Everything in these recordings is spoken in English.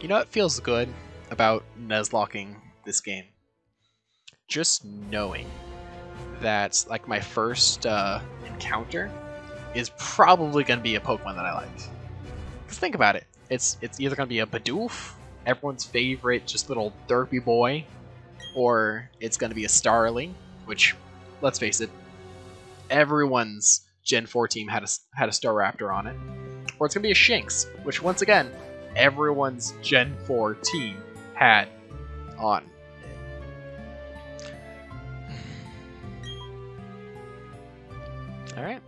You know what feels good about Nuzlocking this game? Just knowing that like my first encounter is probably going to be a Pokemon that I like. Because think about it. It's either going to be a Bidoof, everyone's favorite just little derpy boy, or it's going to be a Starling, which, let's face it, everyone's Gen 4 team had a Staraptor on it. Or it's going to be a Shinx, which once again, everyone's Gen 4 team had on. Alright.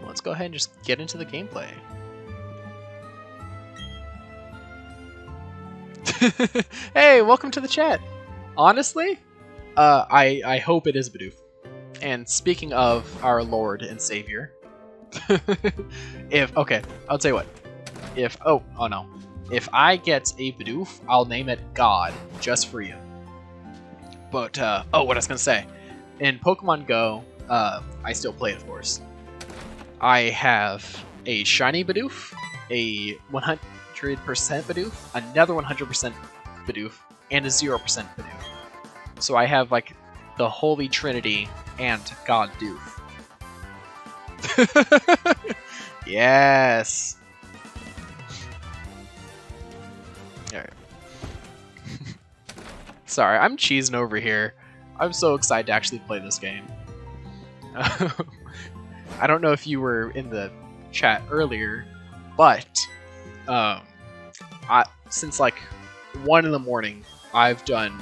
Let's go ahead and just get into the gameplay. Hey, welcome to the chat! Honestly, I hope it is Bidoof. And speaking of our Lord and Savior, okay, I'll tell you what. If I get a Bidoof, I'll name it God, just for you. But, what I was gonna say. In Pokemon Go, I still play it, of course. I have a shiny Bidoof, a 100% Bidoof, another 100% Bidoof, and a 0% Bidoof. So I have, like, the Holy Trinity and God Doof. Yes! Alright. Sorry, I'm cheesing over here. I'm so excited to actually play this game. I don't know if you were in the chat earlier, but since like 1 in the morning, I've done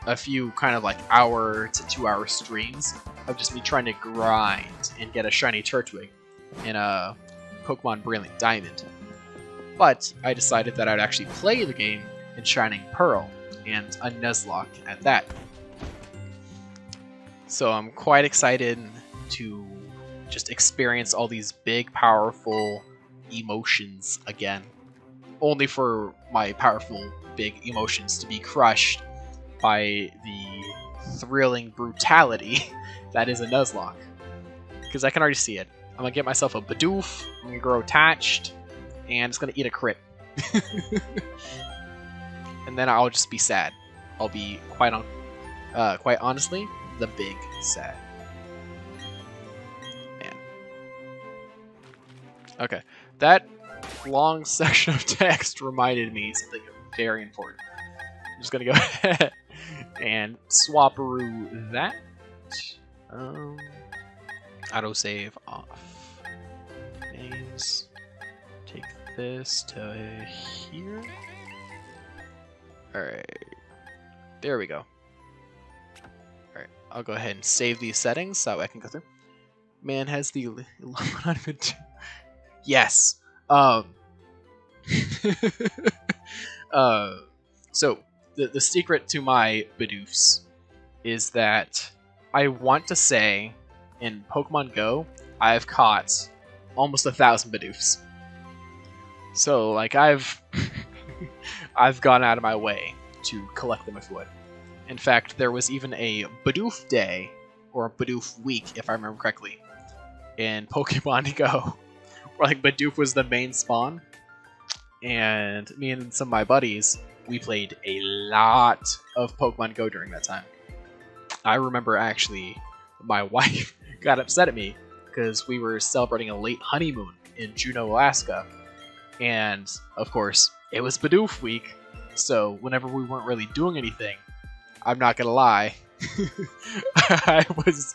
a few kind of like hour to 2 hour streams of just me trying to grind and get a shiny Turtwig in a Pokemon Brilliant Diamond. But I decided that I'd actually play the game in Shining Pearl and a Nuzlocke at that. So I'm quite excited to just experience all these big, powerful emotions again. Only for my powerful, big emotions to be crushed by the thrilling brutality that is a Nuzlocke. Because I can already see it. I'm going to get myself a Bidoof, I'm going to grow attached, and it's going to eat a crit. And then I'll just be sad. I'll be quite honestly, the big sad. Man. Okay, that long section of text reminded me something very important. I'm just gonna go ahead and swapperoo that. Autosave off. Names. Take this to here. Alright. There we go. Alright, I'll go ahead and save these settings so I can go through. Man has the 1100. Yes. So the secret to my Bidoofs is that I want to say in Pokemon Go I've caught almost 1,000 Bidoofs. So like I've gone out of my way to collect them if you would. In fact, there was even a Bidoof Day, or a Bidoof Week, if I remember correctly, in Pokemon Go, where like Bidoof was the main spawn, and me and some of my buddies, we played a lot of Pokemon Go during that time. I remember actually, my wife got upset at me because we were celebrating a late honeymoon in Juneau, Alaska, and of course, it was Bidoof Week, so whenever we weren't really doing anything, I'm not gonna lie, I was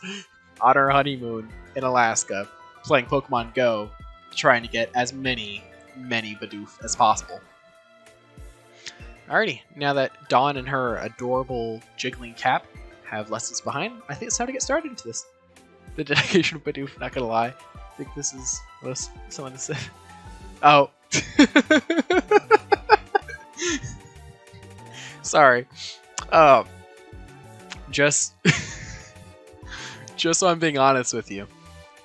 on our honeymoon in Alaska playing Pokemon Go, trying to get as many Bidoof as possible. Alrighty, now that Dawn and her adorable jiggling cap have lessons behind, I think it's time to get started into this. The dedication of Bidoof, not gonna lie. I think this is what someone said. Oh. Sorry. Just so I'm being honest with you.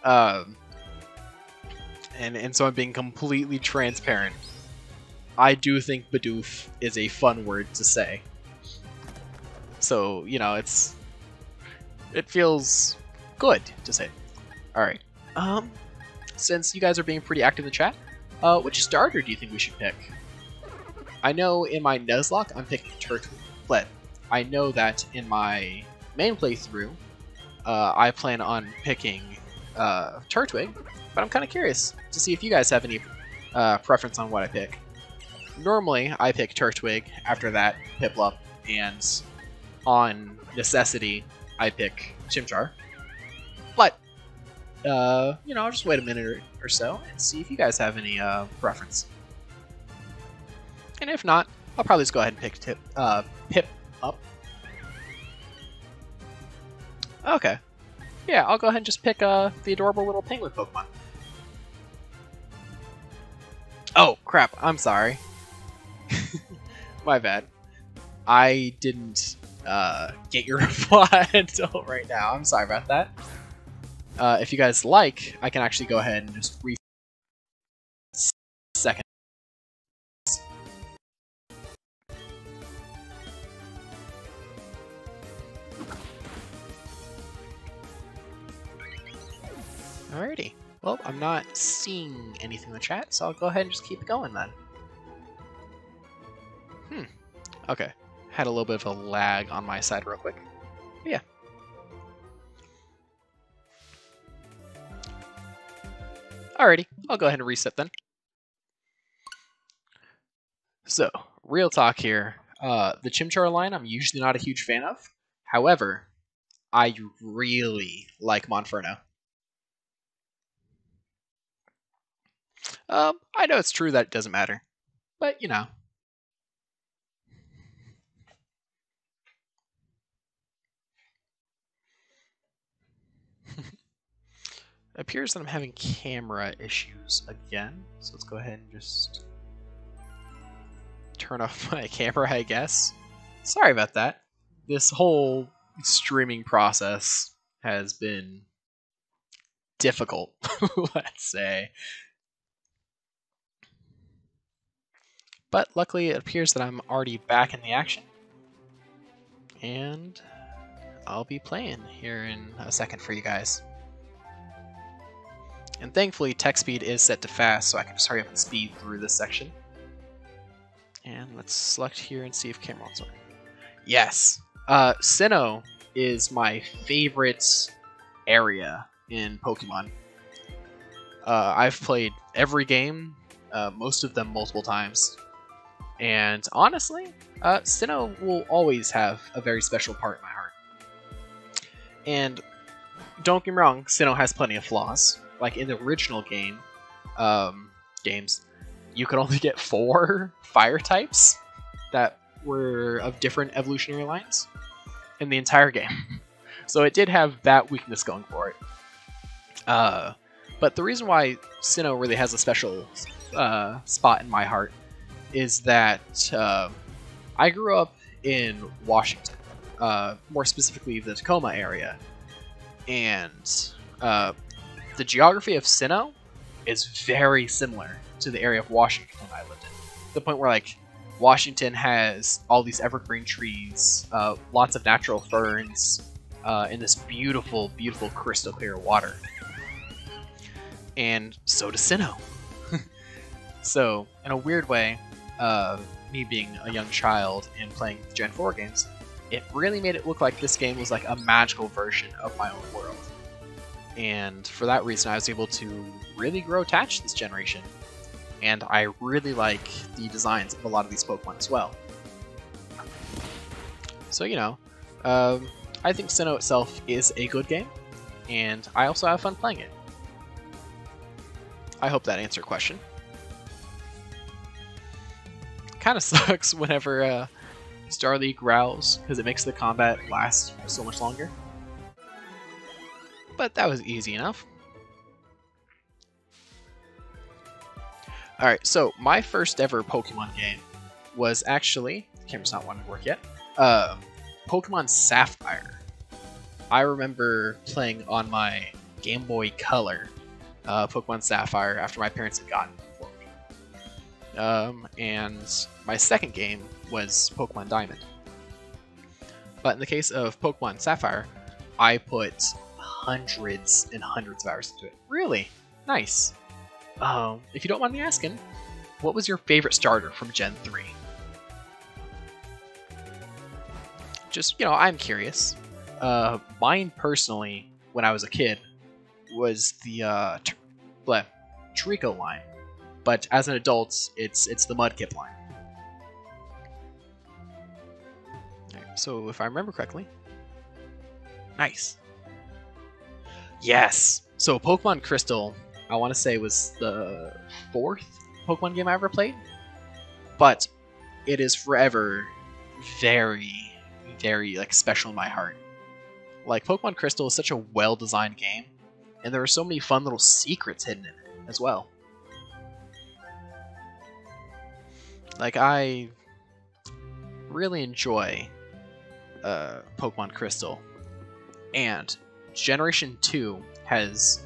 And so I'm being completely transparent. I do think Bidoof is a fun word to say. So, you know, it feels good to say. Alright. Since you guys are being pretty active in the chat, which starter do you think we should pick? I know in my Nuzlock I'm picking Turtwig, but I know that in my main playthrough I plan on picking Turtwig, but I'm kind of curious to see if you guys have any preference on what I pick. Normally, I pick Turtwig, after that, Piplup, and on necessity, I pick Chimchar. But, you know, I'll just wait a minute or so and see if you guys have any preference. And if not, I'll probably just go ahead and pick Piplup. Okay. Yeah, I'll go ahead and just pick the adorable little penguin Pokemon. Oh, crap. I'm sorry. My bad. I didn't get your reply until right now. I'm sorry about that. If you guys like, I can actually go ahead and just read second. Alrighty. Well, I'm not seeing anything in the chat, so I'll go ahead and just keep it going then. Okay. Had a little bit of a lag on my side real quick. But yeah. Alrighty. I'll go ahead and reset then. So, real talk here. The Chimchar line I'm usually not a huge fan of. However, I really like Monferno. I know it's true that it doesn't matter, but you know. It appears that I'm having camera issues again, so let's go ahead and just turn off my camera, I guess. Sorry about that. This whole streaming process has been difficult, let's say. But luckily it appears that I'm already back in the action. And I'll be playing here in a second for you guys. And thankfully text speed is set to fast, so I can just hurry up and speed through this section. And let's select here and see if camera mode's on. Yes! Sinnoh is my favorite area in Pokemon. I've played every game, most of them multiple times. And honestly, Sinnoh will always have a very special part in my heart. And don't get me wrong, Sinnoh has plenty of flaws. Like in the original games, you could only get 4 fire types that were of different evolutionary lines in the entire game. So it did have that weakness going for it. But the reason why Sinnoh really has a special spot in my heart is that I grew up in Washington, more specifically the Tacoma area, and the geography of Sinnoh is very similar to the area of Washington I lived in. To the point where, like, Washington has all these evergreen trees, lots of natural ferns, and this beautiful, beautiful crystal clear water. And so does Sinnoh. So, in a weird way, me being a young child and playing Gen 4 games, it really made it look like this game was like a magical version of my own world. And for that reason, I was able to really grow attached to this generation. And I really like the designs of a lot of these Pokemon as well. So, you know, I think Sinnoh itself is a good game, and I also have fun playing it. I hope that answered your question. Kind of sucks whenever Starly growls, because it makes the combat last so much longer. But that was easy enough. Alright, so my first ever Pokemon game was actually, the camera's not wanting to work yet, Pokemon Sapphire. I remember playing on my Game Boy Color Pokemon Sapphire after my parents had gotten it for me. And my second game was Pokemon Diamond. But in the case of Pokemon Sapphire, I put hundreds and hundreds of hours into it. Really? Nice. If you don't mind me asking, what was your favorite starter from Gen 3? just, I'm curious. Mine personally, when I was a kid, was the Trico line. But as an adult, it's the Mudkip line. Right, so if I remember correctly, nice. Yes. So Pokemon Crystal, I want to say, was the 4th Pokemon game I ever played, but it is forever very, very special in my heart. Like, Pokemon Crystal is such a well-designed game, and there are so many fun little secrets hidden in it as well. Like, I really enjoy Pokemon Crystal, and Generation 2 has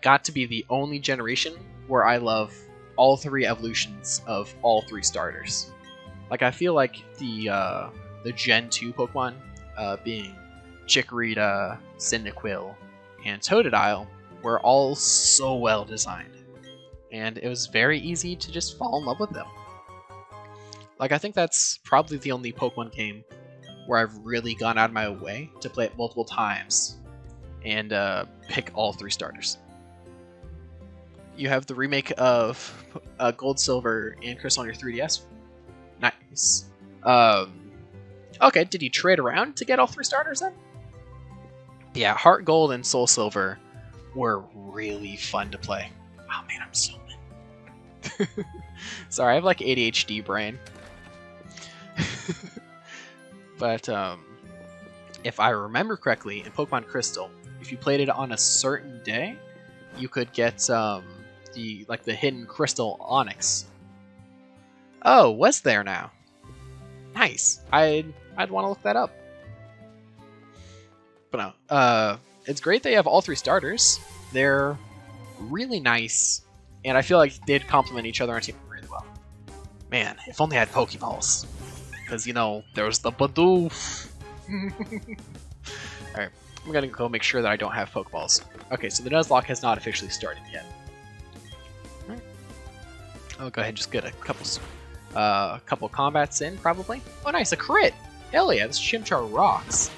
got to be the only generation where I love all 3 evolutions of all 3 starters. Like, I feel like the Gen 2 Pokemon, being Chikorita, Cyndaquil, and Totodile, were all so well designed, and it was very easy to just fall in love with them. Like, I think that's probably the only Pokemon game where I've really gone out of my way to play it multiple times and pick all 3 starters. You have the remake of Gold, Silver, and Crystal on your 3DS. Nice. Okay, did you trade around to get all 3 starters then? Yeah, Heart Gold and Soul Silver were really fun to play. Oh man, I'm so mad. Sorry, I have ADHD brain. But if I remember correctly, in Pokemon Crystal, if you played it on a certain day, you could get the hidden Crystal Onyx. Oh, was there now? Nice. I'd want to look that up. But no, it's great that you have all 3 starters. They're really nice, and I feel like they'd complement each other on team really well. Man, if only I had Pokeballs. Because, there's the Bidoof. Alright, I'm gonna go make sure that I don't have Pokeballs. Okay, so the Nuzlock has not officially started yet. Alright. I'll go ahead and just get a couple combats in, probably. Oh, nice, a crit! Hell yeah, this Chimchar rocks.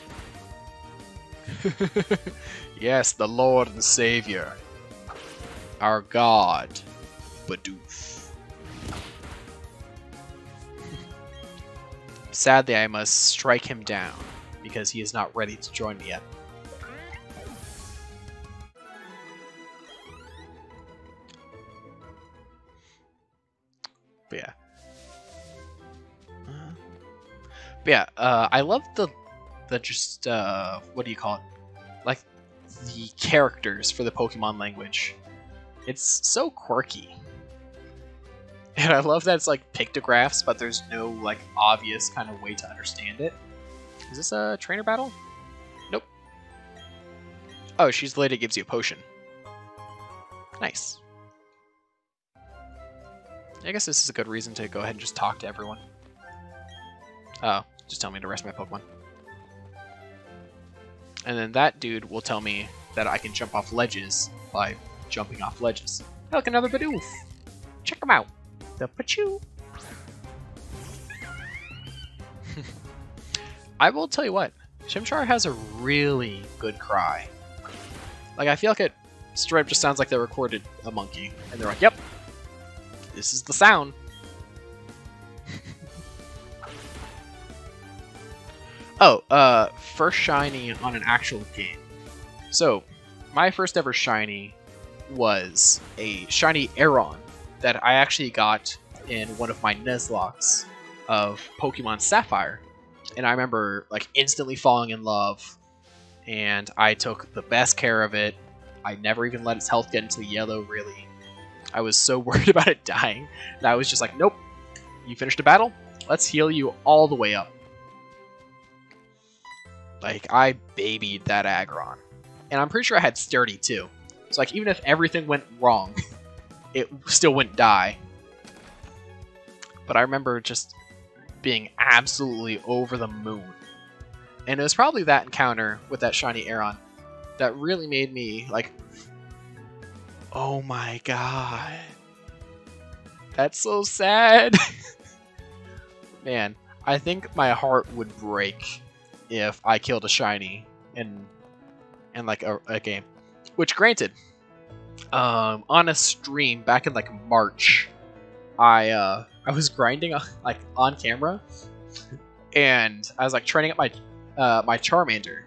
Yes, the Lord and Savior. Our God, Bidoof. Sadly, I must strike him down, because he is not ready to join me yet. But yeah. I love the just, what do you call it? Like, the characters for the Pokemon language. It's so quirky. And I love that it's pictographs, but there's no obvious kind of way to understand it. Is this a trainer battle? Nope. Oh, she's the lady that gives you a potion. Nice. I guess this is a good reason to go ahead and just talk to everyone. Oh, just tell me to rest my Pokemon. And then that dude will tell me that I can jump off ledges by jumping off ledges. Look, another Bidoof! Check him out! The Pachoo! I will tell you what, Chimchar has a really good cry. I feel like it straight up just sounds like they recorded a monkey, and they're like, yep, this is the sound. Oh, first shiny on an actual game. So, my first ever shiny was a shiny Aeron that I actually got in one of my Nuzlocks of Pokemon Sapphire. And I remember instantly falling in love, and I took the best care of it. I never even let its health get into the yellow, really. I was so worried about it dying that I was just like, nope, you finished a battle? Let's heal you all the way up. I babied that Aggron. And I'm pretty sure I had Sturdy too. So even if everything went wrong, it still wouldn't die. But I remember just being absolutely over the moon. And it was probably that encounter with that shiny Aeron that really made me oh my god. That's so sad. Man, I think my heart would break if I killed a shiny in like a game. Which, granted, on a stream back in like March, I was grinding like on camera, and I was like training up my my Charmander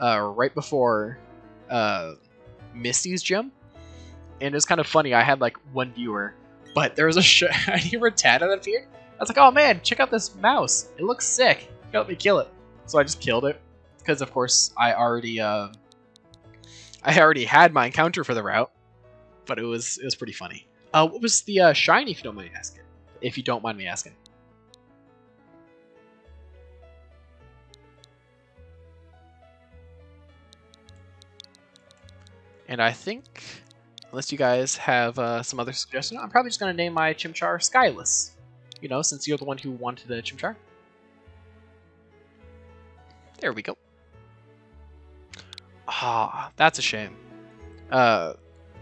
right before Misty's gym, and it was kind of funny. I had like one viewer, but there was a shiny Rattata that appeared. I was like, oh man, check out this mouse. It looks sick. Help me kill it. So I just killed it because, of course, I already had my encounter for the route, but it was pretty funny. What was the shiny, if you don't mind me asking? If you don't mind me asking. And I think, unless you guys have some other suggestions, I'm probably just going to name my Chimchar Skyless. You know, since you're the one who wanted the Chimchar. There we go. Ah, that's a shame.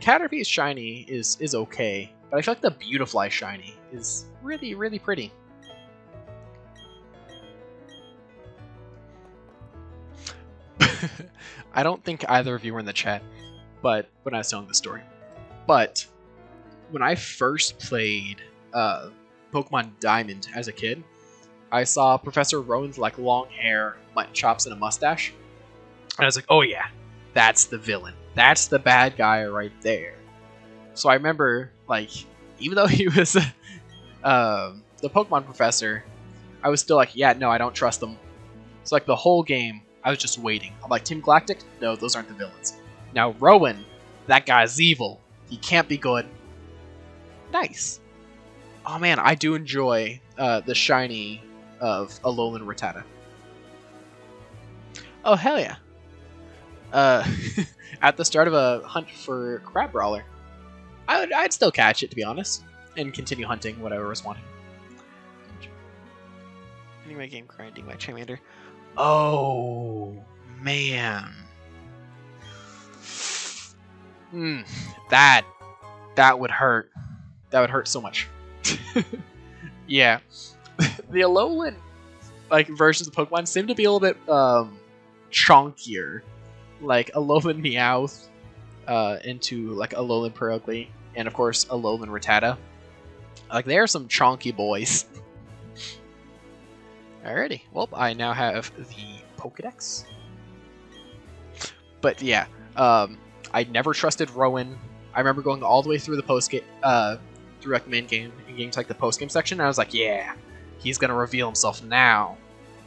Caterpie's shiny is okay, but I feel like the Beautifly shiny is really, really pretty. I don't think either of you were in the chat, but when I was telling the story. But when I first played Pokemon Diamond as a kid, I saw Professor Rowan's like long hair, mutton chops, and a mustache. And I was like, oh yeah, that's the villain. That's the bad guy right there. So I remember, like, even though he was the Pokemon professor, I was still like, yeah, no, I don't trust him. So like the whole game, I was just waiting. I'm like, Team Galactic? No, those aren't the villains. Now Rowan, that guy's evil. He can't be good. Nice. Oh man, I do enjoy the shiny of Alolan Rattata. Oh hell yeah. At the start of a hunt for Crab Brawler, I'd still catch it, to be honest, and continue hunting whatever was wanting. Anyway, game grinding my Charmander. Oh man. That would hurt. That would hurt so much. Yeah. The Alolan like versions of Pokemon seem to be a little bit chunkier. Like Alolan Meowth into like Alolan Perugly, and of course Alolan Rattata. Like they are some chunky boys. Alrighty, well I now have the Pokedex. But yeah, I never trusted Rowan. I remember going all the way through the through like main game and getting to like the post game section, and I was like, yeah, he's gonna reveal himself now,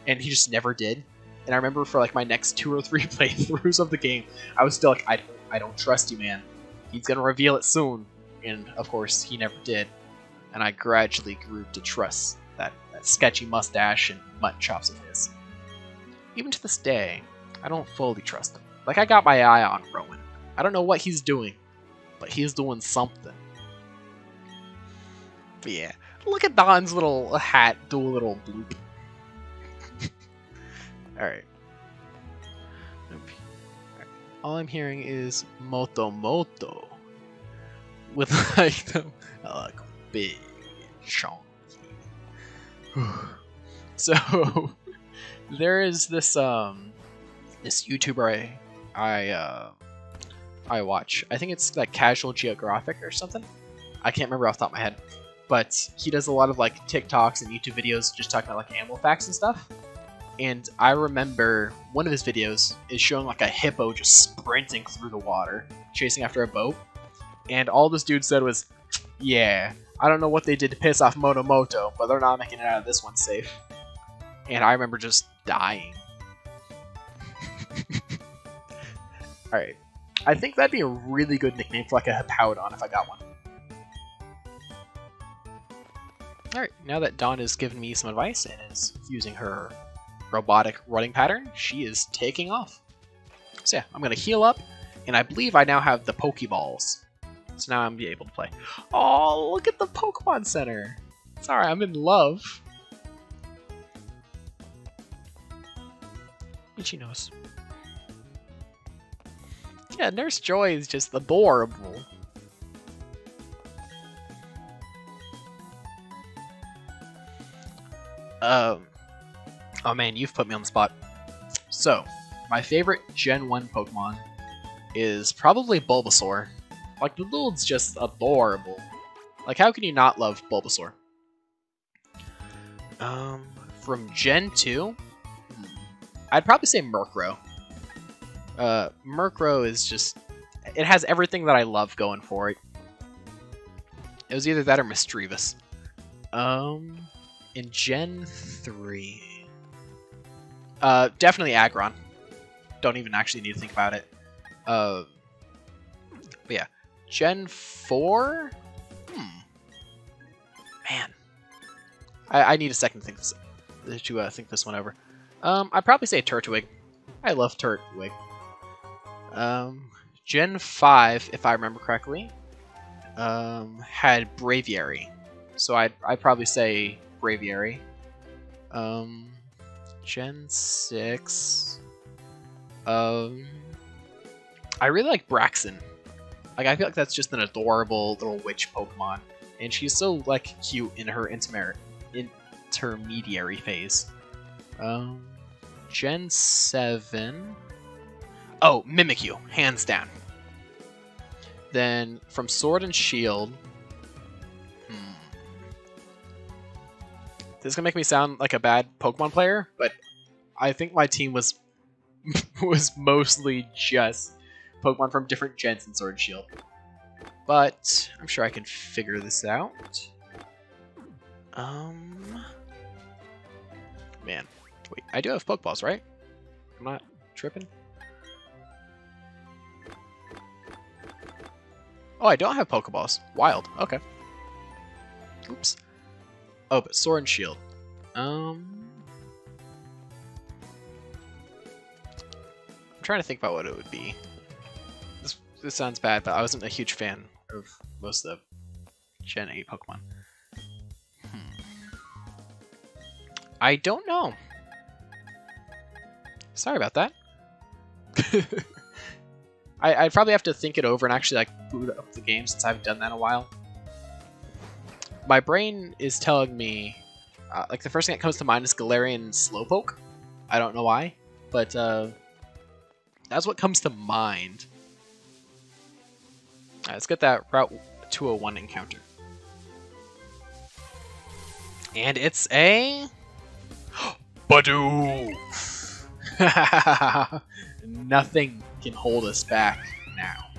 and he just never did. And I remember for like my next 2 or 3 playthroughs of the game, I was still like, I don't trust you, man. He's gonna reveal it soon, and of course he never did. And I gradually grew to trust that sketchy mustache and mutton chops of his. Even to this day, I don't fully trust him. Like I got my eye on Rowan. I don't know what he's doing, but he's doing something. But yeah, look at Don's little hat do a little bloop. Alright. All I'm hearing is Moto Moto. With like the like big chunky. So there is this this YouTuber I watch. I think it's like Casual Geographic or something. I can't remember off the top of my head. But he does a lot of like TikToks and YouTube videos just talking about like animal facts and stuff. And I remember one of his videos is showing like a hippo just sprinting through the water, chasing after a boat. And all this dude said was, yeah, I don't know what they did to piss off Moto, but they're not making it out of this one safe. And I remember just dying. Alright. I think that'd be a really good nickname for like a Hippowdon if I got one. Alright, now that Dawn has given me some advice and is using her robotic running pattern, she is taking off. So yeah, I'm going to heal up, and I believe I now have the Pokeballs. So now I'm able to play. Oh, look at the Pokemon Center! Sorry, I'm in love. Itchy nose. Yeah, Nurse Joy is just adorable. Oh man, you've put me on the spot. So, my favorite Gen 1 Pokemon is probably Bulbasaur. Like, the dude's just adorable. Like, how can you not love Bulbasaur? From Gen 2, I'd probably say Murkrow. Murkrow is just... It has everything that I love going for it. It was either that or Misdreavus. In Gen 3... definitely Aggron. Don't even actually need to think about it. But yeah. Gen 4? Man. I need a second to think this one over. I'd probably say Turtwig. I love Turtwig. Gen 5, if I remember correctly, had Braviary. So I'd probably say Braviary. Gen 6... I really like Braxton. Like, I feel like that's just an adorable little witch Pokemon. And she's so, like, cute in her intermediary phase. Gen 7... Oh, Mimikyu, hands down. Then, from Sword and Shield... This is gonna make me sound like a bad Pokemon player, but I think my team was mostly just Pokemon from different gens in Sword and Shield. But I'm sure I can figure this out. Man, wait, I do have Pokeballs, right? I'm not tripping. Oh, I don't have Pokeballs. Wild. Okay. Oops. Oh, but Sword and Shield. I'm trying to think about what it would be. This sounds bad, but I wasn't a huge fan of most of the Gen 8 Pokemon. I don't know. Sorry about that. I'd probably have to think it over and actually like boot up the game since I haven't done that in a while. My brain is telling me, like the first thing that comes to mind is Galarian Slowpoke. I don't know why, but that's what comes to mind. Alright, let's get that Route 201 encounter. And it's a... Bidoof! Nothing can hold us back now.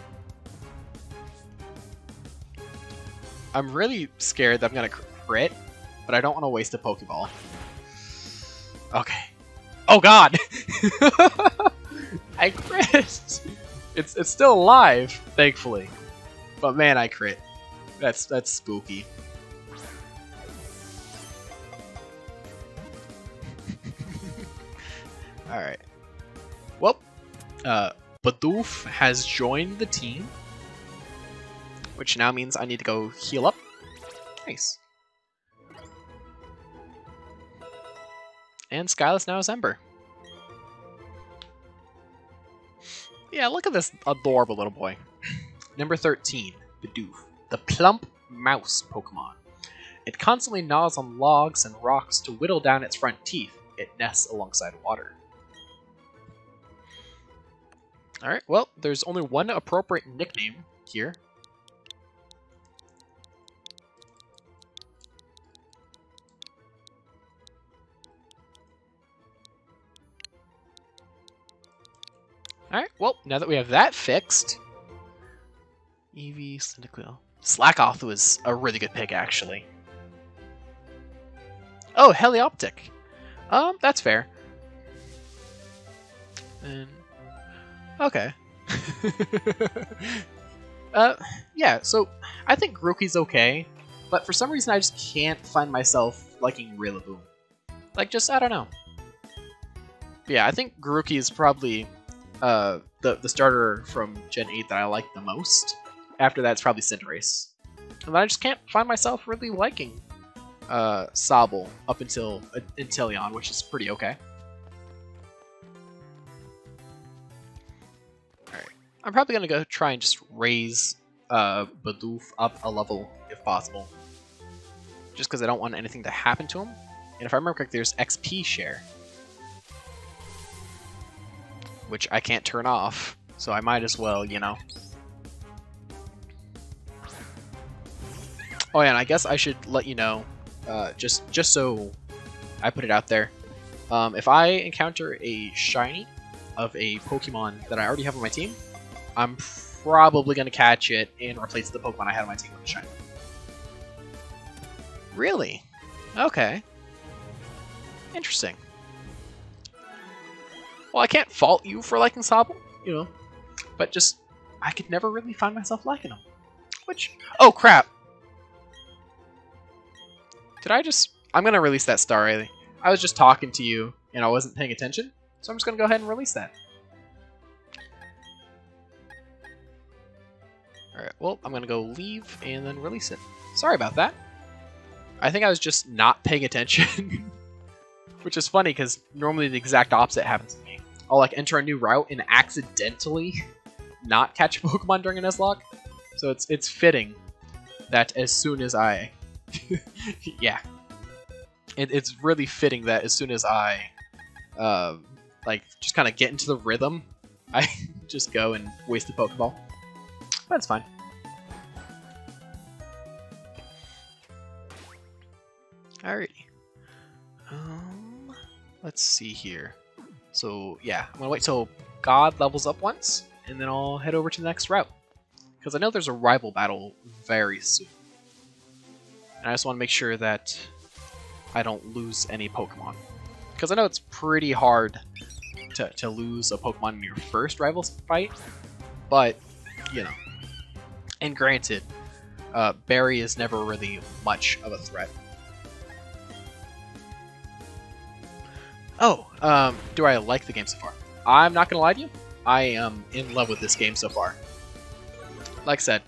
I'm really scared that I'm gonna crit, but I don't want to waste a Pokeball. Okay. Oh god! I crit! It's still alive, thankfully. But man, I crit. That's spooky. Alright. Well, Bidoof has joined the team, which now means I need to go heal up. Nice. And Skyless now is Ember. Yeah, look at this adorable little boy. Number 13, Bidoof, the plump mouse Pokemon. It constantly gnaws on logs and rocks to whittle down its front teeth. It nests alongside water. Alright, well, there's only one appropriate nickname here. Alright, well, now that we have that fixed... Eevee, Cyndaquil... Slackoth was a really good pick, actually. Oh, Helioptic. That's fair. And... Okay. Yeah, so I think Grookey's okay, but for some reason I just can't find myself liking Rillaboom. Like, just, I don't know. But yeah, I think Grookey is probably the starter from Gen 8 that I like the most. After that, it's probably Cinderace. And I just can't find myself really liking Sobble up until Inteleon, which is pretty okay. Alright. I'm probably going to go try and just raise Bidoof up a level if possible. Just because I don't want anything to happen to him. And if I remember correctly, there's XP share. which I can't turn off, so I might as well, you know. Oh yeah, and I guess I should let you know, just so I put it out there, if I encounter a shiny of a Pokemon that I already have on my team, I'm probably going to catch it and replace the Pokemon I had on my team with a shiny. Really? Okay. Interesting. Well, I can't fault you for liking Sobble, you know, but just, I could never really find myself liking him. Which, oh crap! Did I just, I'm going to release that star, Riley. I was just talking to you, and I wasn't paying attention, so I'm just going to go ahead and release that. Alright, well, I'm going to go leave and then release it. Sorry about that. I think I was just not paying attention. Which is funny, because normally the exact opposite happens to me. I'll like enter a new route and accidentally not catch a Pokemon during a Nuzlock. So it's fitting that as soon as I... yeah. It's really fitting that as soon as I like just kind of get into the rhythm, I just go and waste the Pokeball. But it's fine. Alrighty. Let's see here. So yeah, I'm gonna wait till God levels up once, and then I'll head over to the next route. Because I know there's a rival battle very soon. And I just want to make sure that I don't lose any Pokemon. Because I know it's pretty hard to lose a Pokemon in your first rival fight, but, you know. And granted, Barry is never really much of a threat. Oh, do I like the game so far? I'm not gonna lie to you, I am in love with this game so far. Like I said,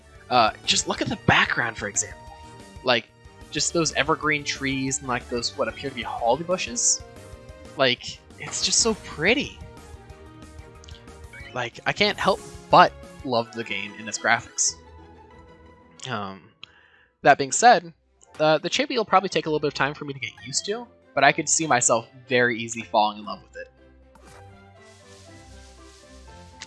just look at the background, for example. Like, just those evergreen trees and like those, what appear to be holly bushes. Like, it's just so pretty. Like, I can't help but love the game and its graphics. That being said, the chibi will probably take a little bit of time for me to get used to, but I could see myself very easily falling in love with it.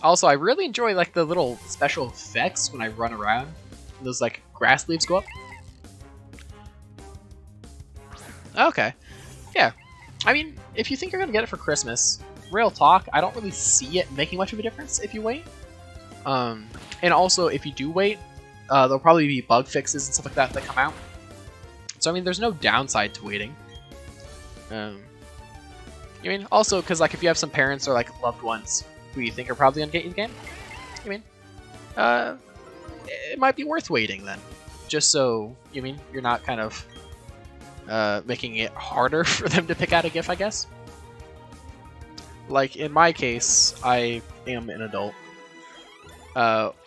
Also, I really enjoy like the little special effects when I run around. Those like grass leaves go up. Okay. Yeah. I mean, if you think you're gonna get it for Christmas, real talk, I don't really see it making much of a difference if you wait. And also, if you do wait, there'll probably be bug fixes and stuff like that come out. So I mean, there's no downside to waiting. I mean, also, because like if you have some parents or like loved ones who you think are probably gonna get you the game, I mean, it might be worth waiting then, just so you're not kind of making it harder for them to pick out a gift, I guess. Like in my case, I am an adult,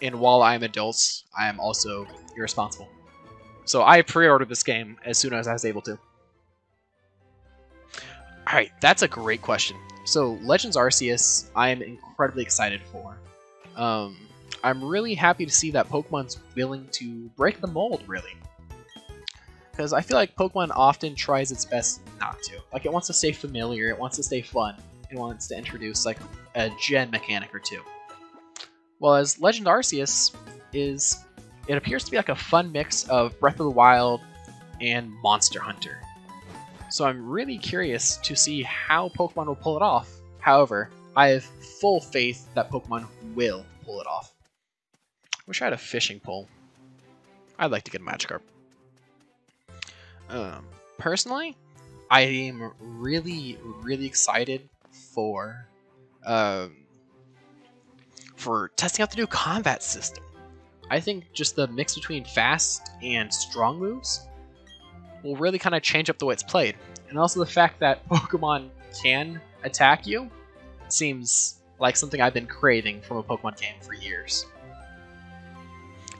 and while I'm adult, I am also irresponsible. So I pre-ordered this game as soon as I was able to. Alright, that's a great question. So, Legends Arceus, I am incredibly excited for. I'm really happy to see that Pokemon's willing to break the mold, really. Because I feel like Pokemon often tries its best not to. Like, it wants to stay familiar, it wants to stay fun, it wants to introduce, like, a gen mechanic or two. Whereas Legend Arceus is... It appears to be like a fun mix of Breath of the Wild and Monster Hunter. So I'm really curious to see how Pokemon will pull it off. However, I have full faith that Pokemon will pull it off. Wish I had a fishing pole. I'd like to get a Magikarp. Personally, I am really, really excited for testing out the new combat system. I think just the mix between fast and strong moves will really kind of change up the way it's played. And also the fact that Pokemon can attack you seems like something I've been craving from a Pokemon game for years.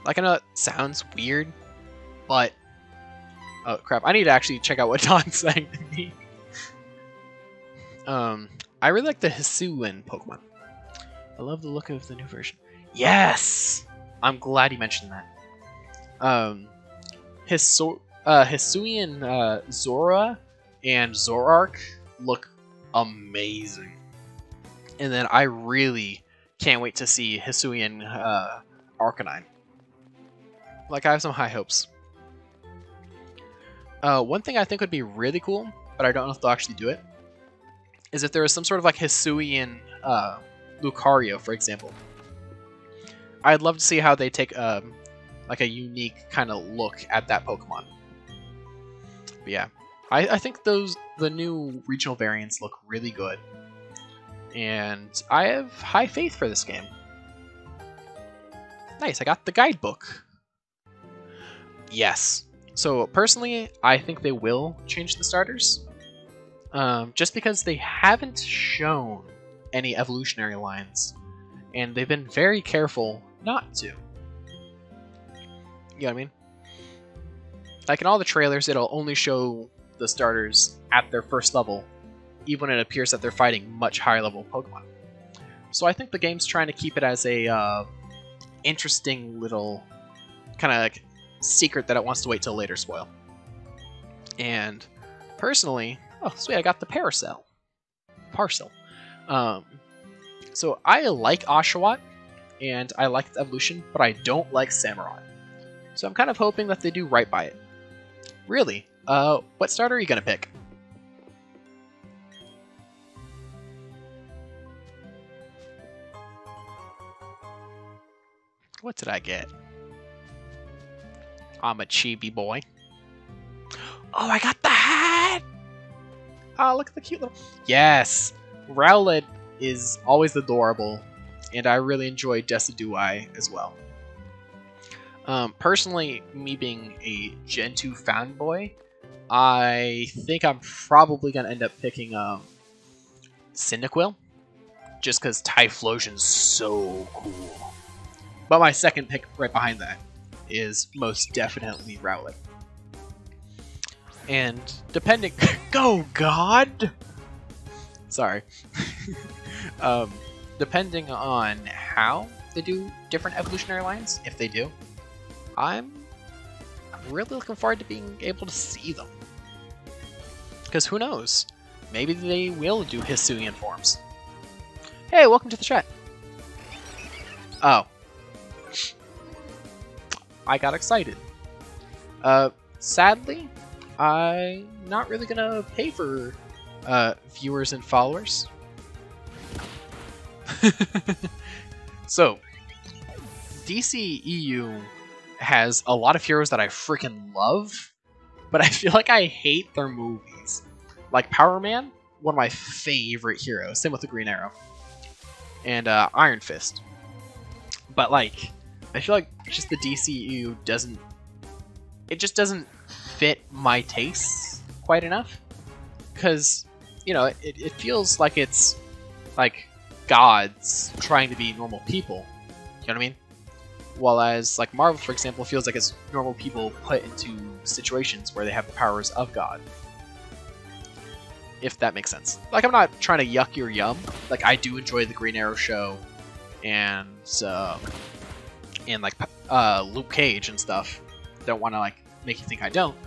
Like, I know that sounds weird, but... Oh, crap. I need to actually check out what Don's saying to me. I really like the Hisuian Pokemon. I love the look of the new version. Yes! I'm glad you mentioned that. Hisuian Zora and Zoroark look amazing. And then I really can't wait to see Hisuian Arcanine. Like, I have some high hopes. One thing I think would be really cool, but I don't know if they'll actually do it, is if there was some sort of like Hisuian Lucario, for example. I'd love to see how they take like a unique kind of look at that Pokemon. But yeah, I think the new regional variants look really good, and I have high faith for this game. Nice, I got the guidebook. Yes. So personally, I think they will change the starters, just because they haven't shown any evolutionary lines, and they've been very careful not to. You know what I mean? Like in all the trailers, it'll only show the starters at their first level, even when it appears that they're fighting much higher level Pokemon. So I think the game's trying to keep it as a interesting little kind of like secret that it wants to wait till later spoil. And personally, oh sweet, I got the parcel. So I like Oshawott, and I like the evolution, but I don't like Samurott. So I'm kind of hoping that they do right by it. Really, what starter are you gonna pick? What did I get? I'm a chibi boy. Oh, I got the hat! Oh, look at the cute little... Yes! Rowlet is always adorable, and I really enjoy Decidueye as well. Personally, me being a Gen 2 fanboy, I think I'm probably going to end up picking Cyndaquil, just because Typhlosion's so cool. But my second pick right behind that is most definitely Rowlet. And depending... Go, God! Sorry. Depending on how they do different evolutionary lines, if they do, I'm really looking forward to being able to see them. Because who knows? Maybe they will do Hisuian forms. Hey, welcome to the chat. Oh. I got excited. Sadly, I'm not really gonna pay for viewers and followers. So, DCEU has a lot of heroes that I freaking love, but I feel like I hate their movies. Like Power Man, one of my favorite heroes. Same with the Green Arrow. And Iron Fist. But like, I feel like just the DCEU doesn't... It just doesn't fit my tastes quite enough. Because, you know, it feels like it's like gods trying to be normal people. You know what I mean? While as like Marvel, for example, feels like it's normal people put into situations where they have the powers of God. If that makes sense. Like, I'm not trying to yuck your yum. Like, I do enjoy the Green Arrow show and like Luke Cage and stuff. Don't want to like make you think I don't.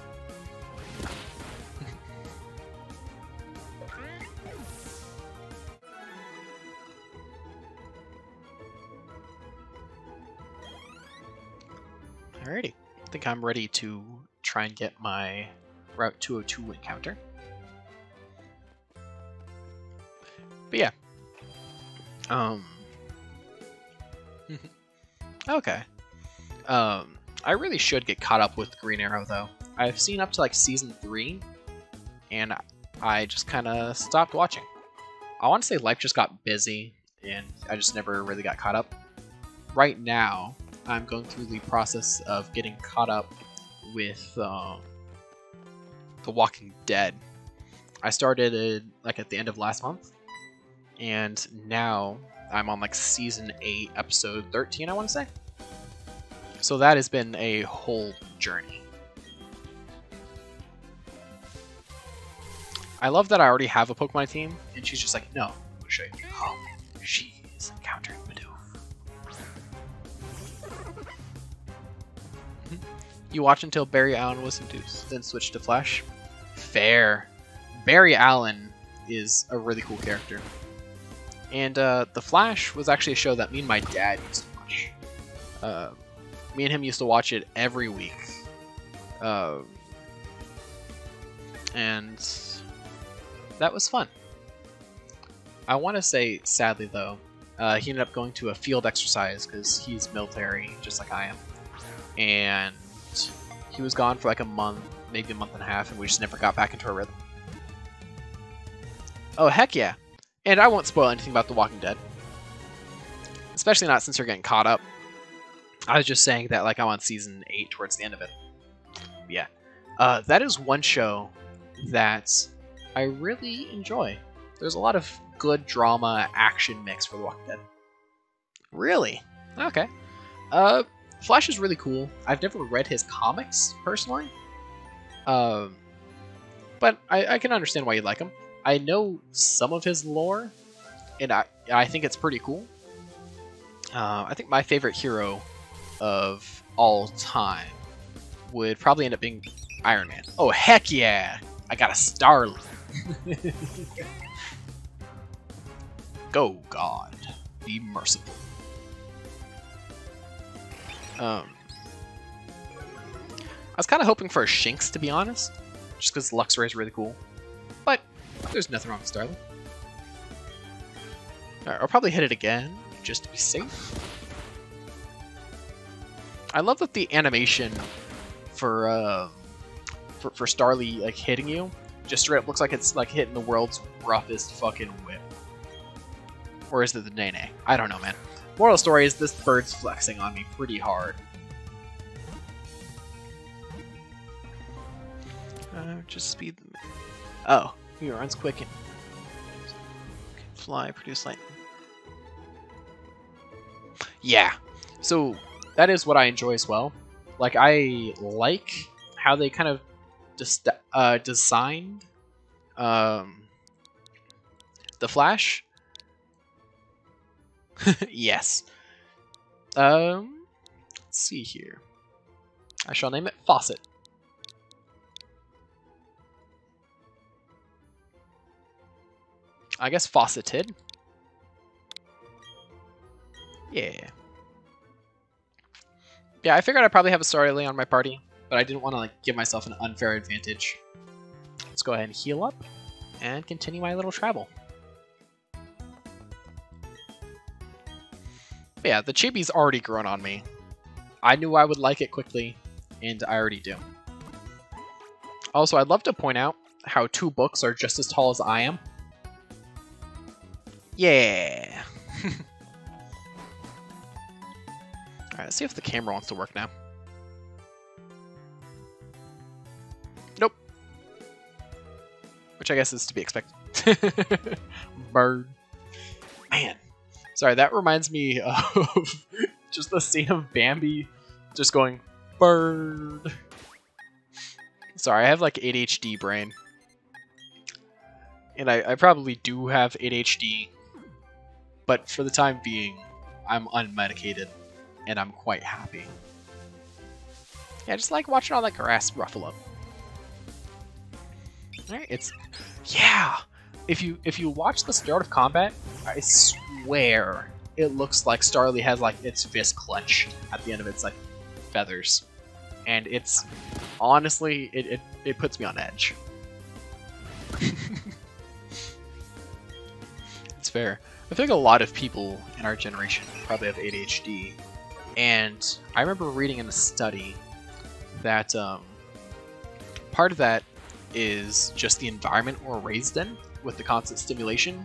Alrighty, I think I'm ready to try and get my Route 202 encounter. But yeah. Okay. I really should get caught up with Green Arrow, though. I've seen up to like Season 3, and I just kind of stopped watching. I want to say life just got busy, and I just never really got caught up. Right now, I'm going through the process of getting caught up with The Walking Dead. I started like at the end of last month, and now I'm on like Season 8, Episode 13, I want to say. So that has been a whole journey. I love that I already have a Pokemon team, and she's just like, no, I'm going to show you. Oh, she's encountering Bidoof. You watch until Barry Allen was induced, then switch to Flash. Fair. Barry Allen is a really cool character. And The Flash was actually a show that me and my dad used to watch. Me and him used to watch it every week. And that was fun. I want to say, sadly though, he ended up going to a field exercise because he's military, just like I am. And he was gone for like a month, maybe a month and a half, and we just never got back into a rhythm. Oh, heck yeah. And I won't spoil anything about The Walking Dead. Especially not since you're getting caught up. I was just saying that like I'm on season 8 towards the end of it. Yeah. That is one show that I really enjoy. There's a lot of good drama action mix for The Walking Dead. Really? Okay. Flash is really cool. I've never read his comics personally. But I can understand why you like him. I know some of his lore, and I think it's pretty cool. I think my favorite hero of all time would probably end up being Iron Man. Oh, heck yeah! I got a Starling. Go, God. Be merciful. I was kind of hoping for a Shinx, to be honest. Just because Luxray is really cool. But there's nothing wrong with Starling. Alright, I'll probably hit it again, just to be safe. I love that the animation for Starly like hitting you just straight up looks like it's like hitting the world's roughest fucking whip. Or is it the Nene? I don't know, man. Moral of the story is this bird's flexing on me pretty hard. Just speed them. Oh, he runs quick and can fly, produce lightning. Yeah, so that is what I enjoy as well. Like, I like how they kind of designed the Flash. Yes. Let's see here. I shall name it Faucet. I guess Fauceted. Yeah. Yeah, I figured I'd probably have a Starly on my party, but I didn't want to like give myself an unfair advantage. Let's go ahead and heal up and continue my little travel. But yeah, the chibi's already grown on me. I knew I would like it quickly, and I already do. Also, I'd love to point out how 2 books are just as tall as I am. Yeah! Alright, let's see if the camera wants to work now. Nope. Which I guess is to be expected. Bird. Man. Sorry, that reminds me of just the scene of Bambi just going, bird. Sorry, I have like ADHD brain. And I probably do have ADHD, but for the time being, I'm unmedicated, and I'm quite happy. Yeah, I just like watching all that grass ruffle up. Alright, it's... Yeah! If you watch the start of combat, I swear it looks like Starly has like its fist clenched at the end of its like feathers. And it's... honestly, it puts me on edge. It's fair. I think a lot of people in our generation probably have ADHD, and I remember reading in a study that part of that is just the environment we're raised in with the constant stimulation.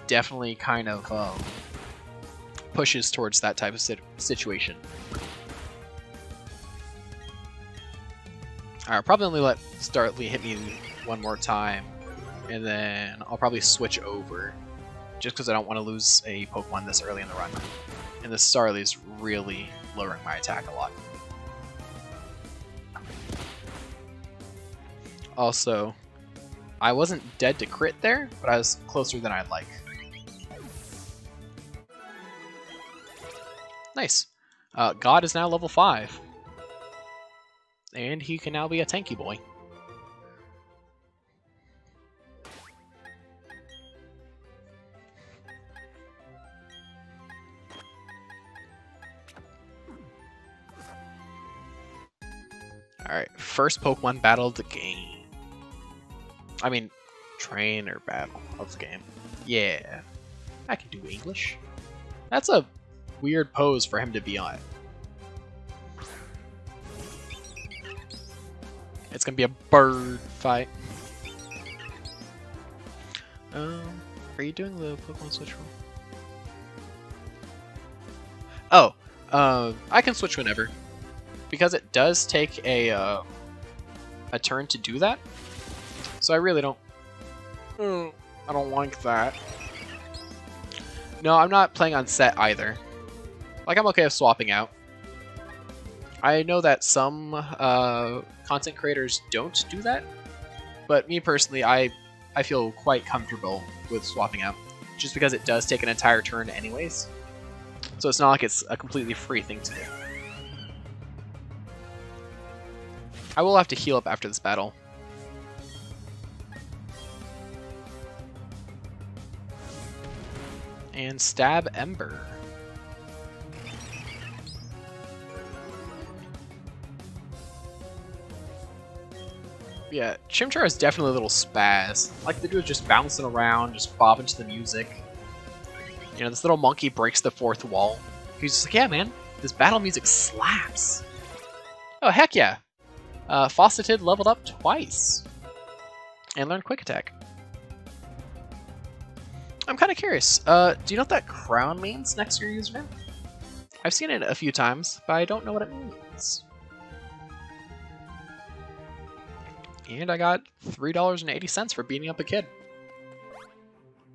Definitely kind of pushes towards that type of situation. I'll probably only let Starly hit me one more time, and then I'll probably switch over. Just because I don't want to lose a Pokemon this early in the run. And this Starly's really lowering my attack a lot. Also, I wasn't dead to crit there, but I was closer than I'd like. Nice. God is now level 5. And he can now be a tanky boy. Alright, first Pokemon battle of the game. I mean, trainer battle of the game. Yeah, I can do English. That's a weird pose for him to be on. It's gonna be a bird fight. Are you doing the Pokemon switch roll? Oh, I can switch whenever. Because it does take a turn to do that. So I really don't... I don't like that. No, I'm not playing on set either. Like, I'm okay with swapping out. I know that some content creators don't do that. But me personally, I feel quite comfortable with swapping out. Just because it does take an entire turn anyways. So it's not like it's a completely free thing to do. I will have to heal up after this battle. And stab Ember. Yeah, Chimchar is definitely a little spaz. Like the dude just bouncing around, just bobbing to the music. You know, this little monkey breaks the fourth wall. He's just like, yeah, man, this battle music slaps. Oh, heck yeah. Fawceted leveled up twice. And learned Quick Attack. I'm kind of curious. Do you know what that crown means next to your username? I've seen it a few times, but I don't know what it means. And I got $3.80 for beating up a kid.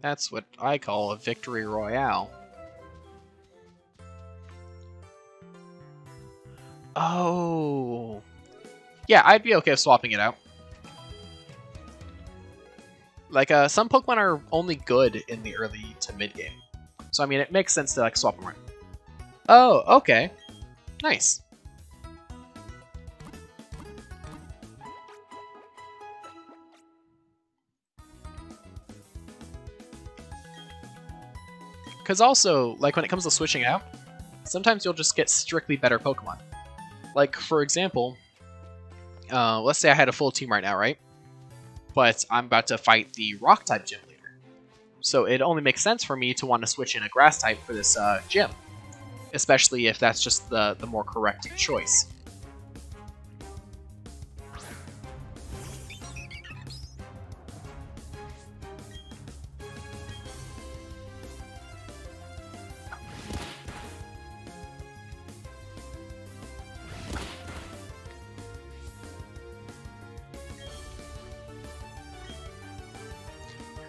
That's what I call a victory royale. Oh. Yeah, I'd be okay with swapping it out. Like, some Pokemon are only good in the early to mid game. So, I mean, it makes sense to, like, swap them around. Oh, okay. Nice. Because also, like, when it comes to switching out, sometimes you'll just get strictly better Pokemon. Like, for example, let's say I had a full team right now, right? But I'm about to fight the Rock-type gym leader. So it only makes sense for me to want to switch in a Grass-type for this gym. Especially if that's just the more correct choice.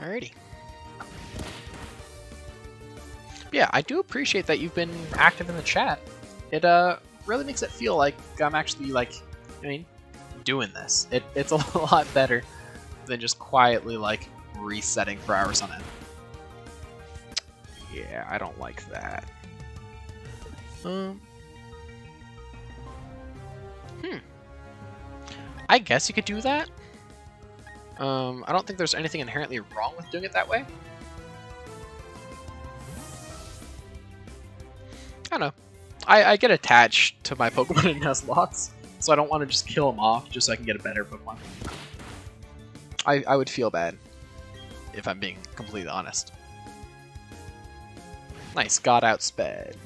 Alrighty. Yeah, I do appreciate that you've been active in the chat. It really makes it feel like I'm actually, like, I mean, doing this. It's a lot better than just quietly, like, resetting for hours on end. Yeah, I don't like that. I guess you could do that. I don't think there's anything inherently wrong with doing it that way. I don't know. I get attached to my Pokemon in Nuzlocks, so I don't want to just kill them off just so I can get a better Pokemon. I would feel bad, if I'm being completely honest. Nice, got outsped.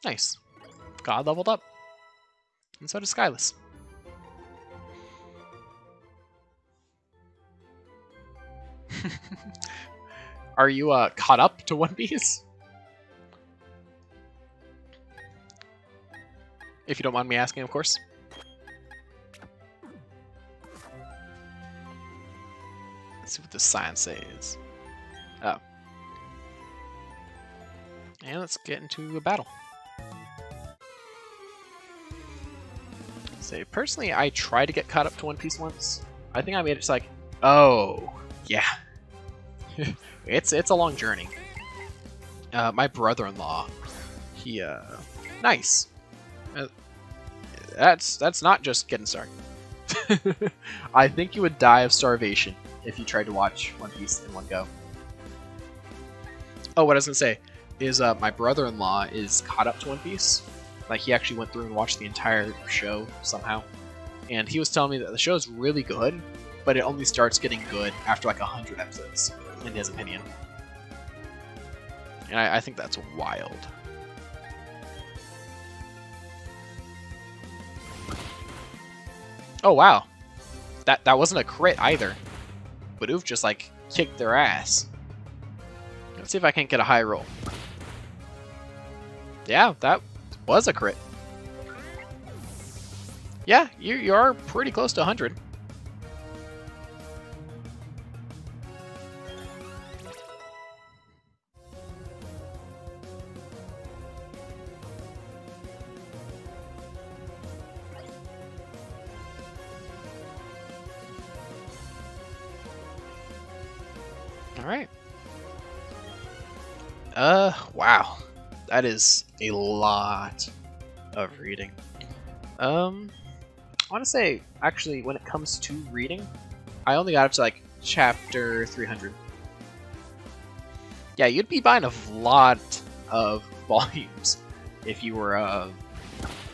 Nice. God leveled up. And so does Skyless. Are you caught up to One Piece? If you don't mind me asking, of course. Let's see what the sign says. Oh. And let's get into a battle. Say, personally, I tried to get caught up to One Piece once. I think I made it just like, oh, yeah. it's a long journey. My brother-in-law, he, nice. That's not just getting started. I think you would die of starvation if you tried to watch One Piece in one go. Oh, what I was gonna say is my brother-in-law is caught up to One Piece. Like, he actually went through and watched the entire show somehow. And he was telling me that the show is really good, but it only starts getting good after like 100 episodes, in his opinion. And I think that's wild. Oh wow, that wasn't a crit either. Bidoof just like kicked their ass. Let's see if I can't get a high roll. Yeah, that was a crit. Yeah, you are pretty close to 100. All right. Wow. That is a lot of reading. I want to say, actually, when it comes to reading, I only got up to, like, chapter 300. Yeah, you'd be buying a lot of volumes if you were,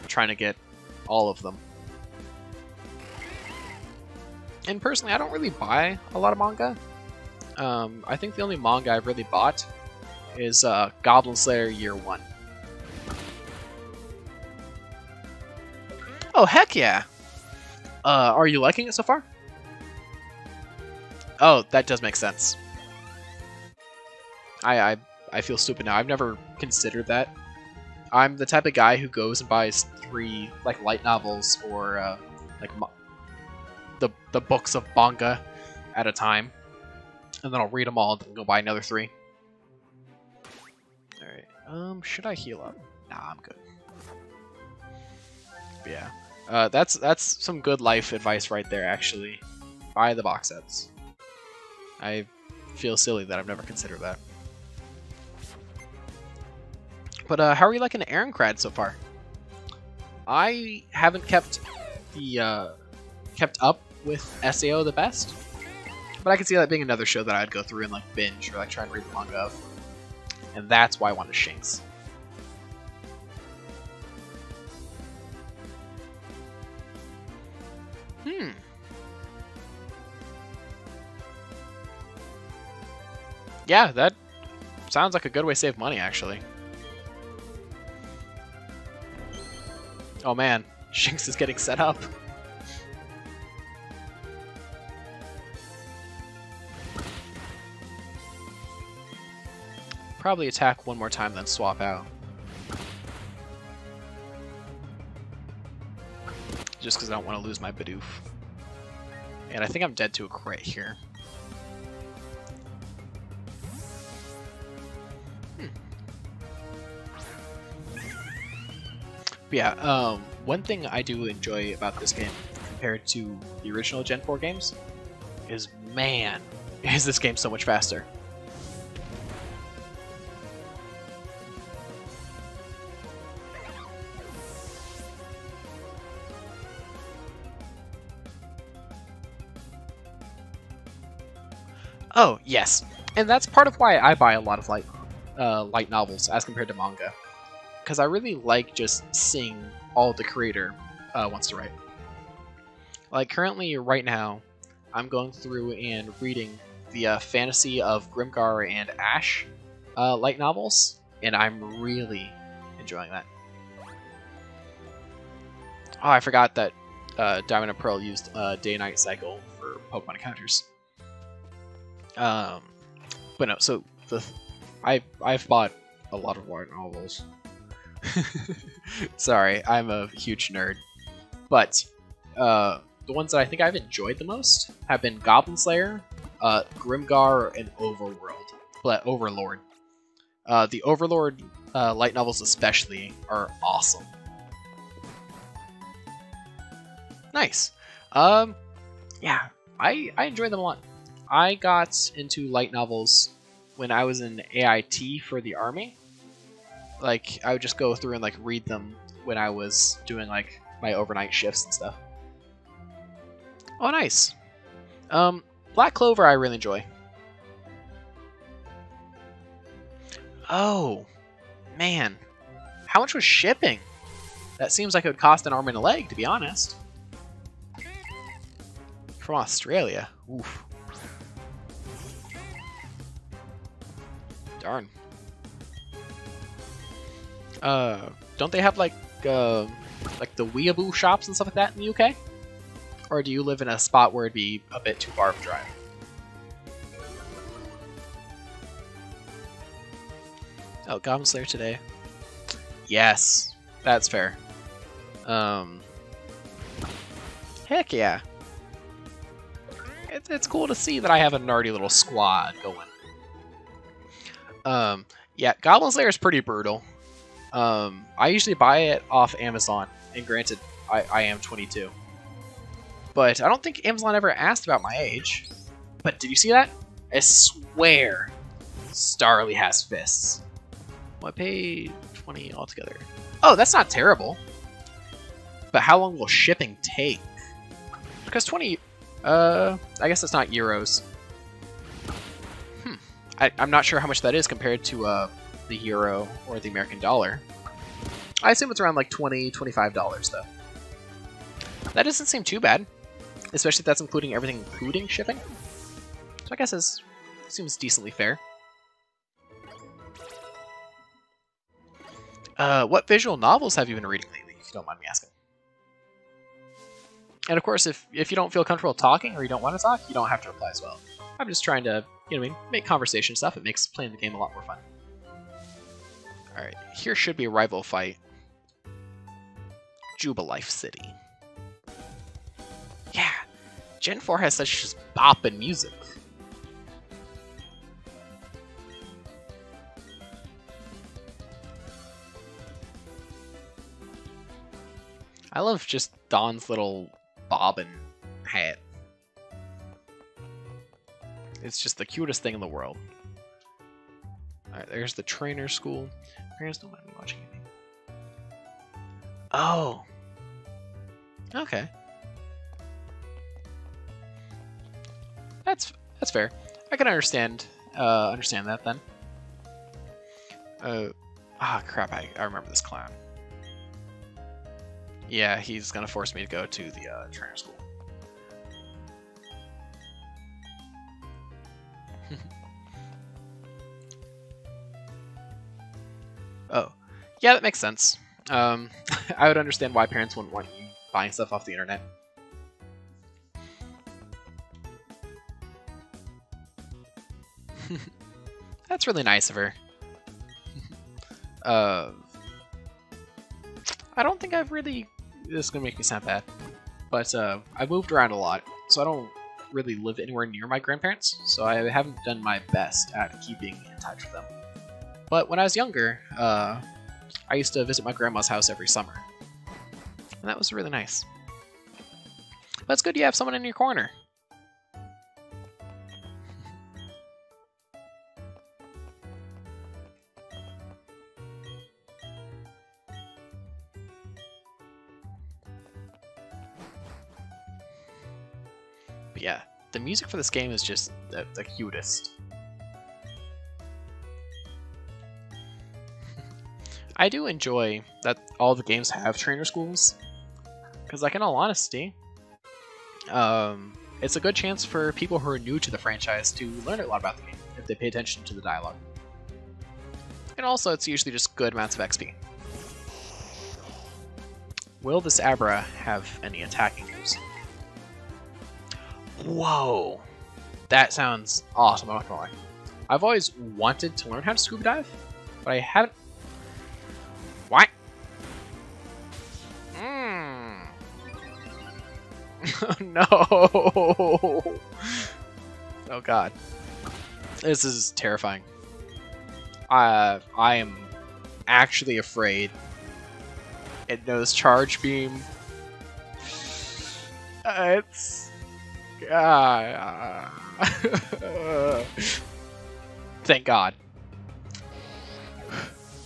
trying to get all of them. And personally, I don't really buy a lot of manga. I think the only manga I've really bought is Goblin Slayer Year 1. Oh, heck yeah! Are you liking it so far? Oh, that does make sense. I feel stupid now. I've never considered that. I'm the type of guy who goes and buys 3 like light novels or like the books of manga at a time, and then I'll read them all and then go buy another 3. All right. Should I heal up? Nah, I'm good. But yeah. That's some good life advice right there, actually. Buy the box sets. I feel silly that I've never considered that. But how are you liking Ironcrad so far? I haven't kept up with SAO the best, but I can see that being another show that I'd go through and like binge or like try and read the manga of, and that's why I wanted Shinx. Yeah, that sounds like a good way to save money, actually. Oh man, Shinx is getting set up. Probably attack one more time, then swap out. Just because I don't want to lose my Bidoof. And I think I'm dead to a crit here. But yeah, one thing I do enjoy about this game compared to the original Gen 4 games is, man, is this game so much faster. Oh, yes. And that's part of why I buy a lot of light novels as compared to manga. Because I really like just seeing all the creator wants to write. Like, currently, right now, I'm going through and reading the Fantasy of Grimgar and Ash light novels, and I'm really enjoying that. Oh, I forgot that Diamond and Pearl used day-night cycle for Pokemon encounters. But no, so I've bought a lot of light novels. Sorry, I'm a huge nerd. But the ones that I think I've enjoyed the most have been Goblin Slayer, Grimgar, and Overlord. The Overlord light novels especially are awesome. Nice. Yeah, I enjoy them a lot. I got into light novels when I was in AIT for the Army. Like, I would just go through and like read them when I was doing like my overnight shifts and stuff. Oh, nice. Black Clover I really enjoy. Oh, Man, how much was shipping? That seems like it would cost an arm and a leg, to be honest. From Australia. Oof. Darn. Don't they have like the weeaboo shops and stuff like that in the UK? Or do you live in a spot where it'd be a bit too far of a drive? Oh, Goblin Slayer today. Yes, that's fair. Heck yeah. It's cool to see that I have a nerdy little squad going. Yeah, Goblin Slayer is pretty brutal. I usually buy it off Amazon, and granted, I am 22. But I don't think Amazon ever asked about my age. But did you see that? I swear Starly has fists. Well, I paid 20 altogether. Oh, that's not terrible. But how long will shipping take? Because 20... I guess it's not euros. I'm not sure how much that is compared to the euro or the American dollar. I assume it's around like $20, $25 though. That doesn't seem too bad, especially if that's including everything, including shipping. So I guess it seems decently fair. What visual novels have you been reading lately, if you don't mind me asking? And of course, if you don't feel comfortable talking or you don't want to talk, you don't have to reply as well. I'm just trying to, you know what I mean, make conversation stuff. It makes playing the game a lot more fun. Alright, here should be a rival fight. Jubilife City. Yeah, Gen 4 has such just boppin' music. I love just Dawn's little bobbin hat. It's just the cutest thing in the world. Alright, there's the trainer school. Parents don't mind me watching anything. Oh. Okay. That's fair. I can understand that then. Crap, I remember this clown. Yeah, he's gonna force me to go to the trainer school. Oh, yeah, that makes sense. I would understand why parents wouldn't want you buying stuff off the internet. That's really nice of her. I don't think I've really... This is going to make me sound bad. But I've moved around a lot, so I don't really live anywhere near my grandparents, so I haven't done my best at keeping in touch with them. But when I was younger, I used to visit my grandma's house every summer. And that was really nice. But it's good you have someone in your corner. But yeah, the music for this game is just the cutest. I do enjoy that all the games have trainer schools, because like in all honesty, it's a good chance for people who are new to the franchise to learn a lot about the game if they pay attention to the dialogue. And also it's usually just good amounts of XP. Will this Abra have any attacking moves? Whoa! That sounds awesome, I'm not gonna lie. I've always wanted to learn how to scuba dive, but I haven't. What? No! Oh god. This is terrifying. I am actually afraid. It knows charge beam. It's... Thank God.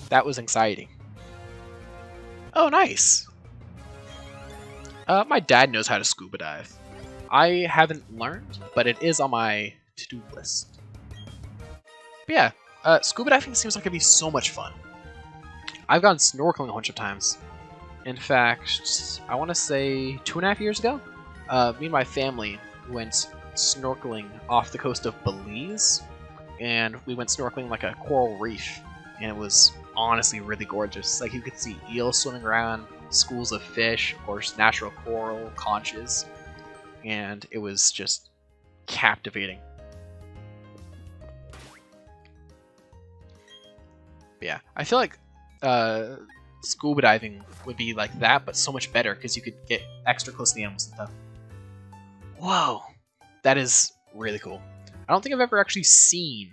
That was anxiety. Oh, nice. My dad knows how to scuba dive. I haven't learned, but it is on my to-do list. But yeah, scuba diving seems like it'd be so much fun. I've gone snorkeling a bunch of times. In fact, I want to say 2.5 years ago, me and my family went snorkeling off the coast of Belize, and we went snorkeling like a coral reef, and it was honestly really gorgeous. Like, you could see eels swimming around, schools of fish, of course, natural coral, conches, and it was just captivating. But yeah, I feel like scuba diving would be like that, but so much better because you could get extra close to the animals and stuff. Whoa, that is really cool. I don't think I've ever actually seen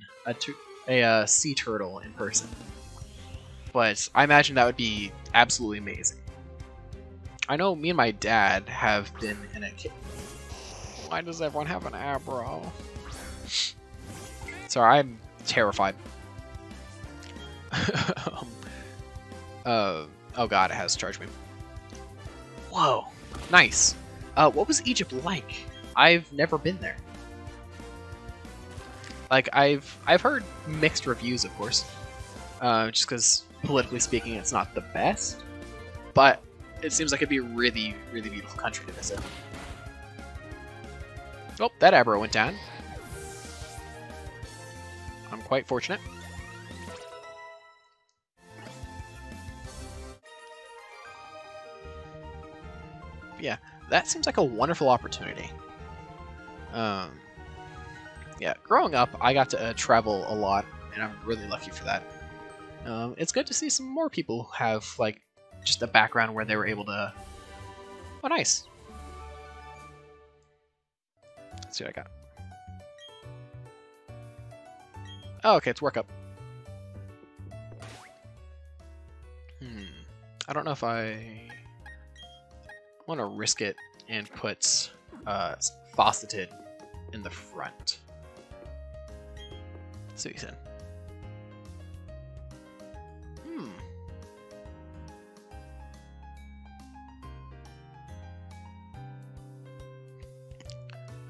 a sea turtle in person, but I imagine that would be absolutely amazing. I know me and my dad have been in a... Why does everyone have an abro? Sorry, I'm terrified. Oh god, it has charged me. Whoa, nice. What was Egypt like? I've never been there. Like, I've heard mixed reviews, of course, just because politically speaking, it's not the best. But it seems like it'd be a really, really beautiful country to visit. Oh, that abro went down. I'm quite fortunate. Yeah, that seems like a wonderful opportunity. Yeah, growing up, I got to travel a lot, and I'm really lucky for that. It's good to see some more people have, like, just a background where they were able to... Oh, nice. Let's see what I got. Oh, okay, it's work up. I don't know if I want to risk it and put faceted in the front. Let's see what he said.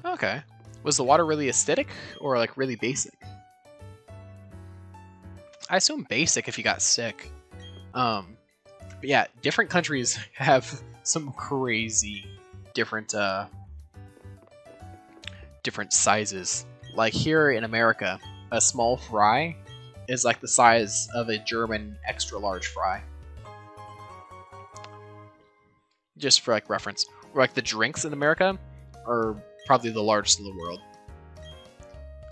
Okay. Was the water really acidic or like really basic? I assume basic if you got sick. But yeah, different countries have some crazy different different sizes. Like here in America, a small fry is like the size of a German extra large fry. Just for like reference. Or like the drinks in America are probably the largest in the world.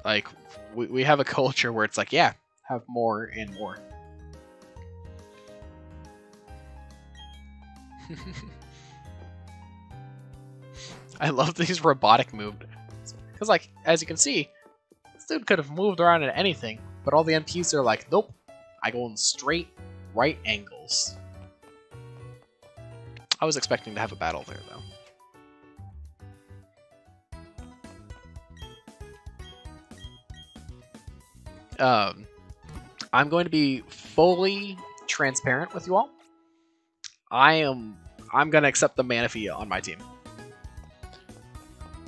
Like we have a culture where it's like, yeah, have more and more. I love these robotic moves. Because, like, as you can see, this dude could have moved around at anything, but all the NPCs are like, nope, I go in straight right angles. I was expecting to have a battle there, though. I'm going to be fully transparent with you all. I'm gonna accept the Manaphy on my team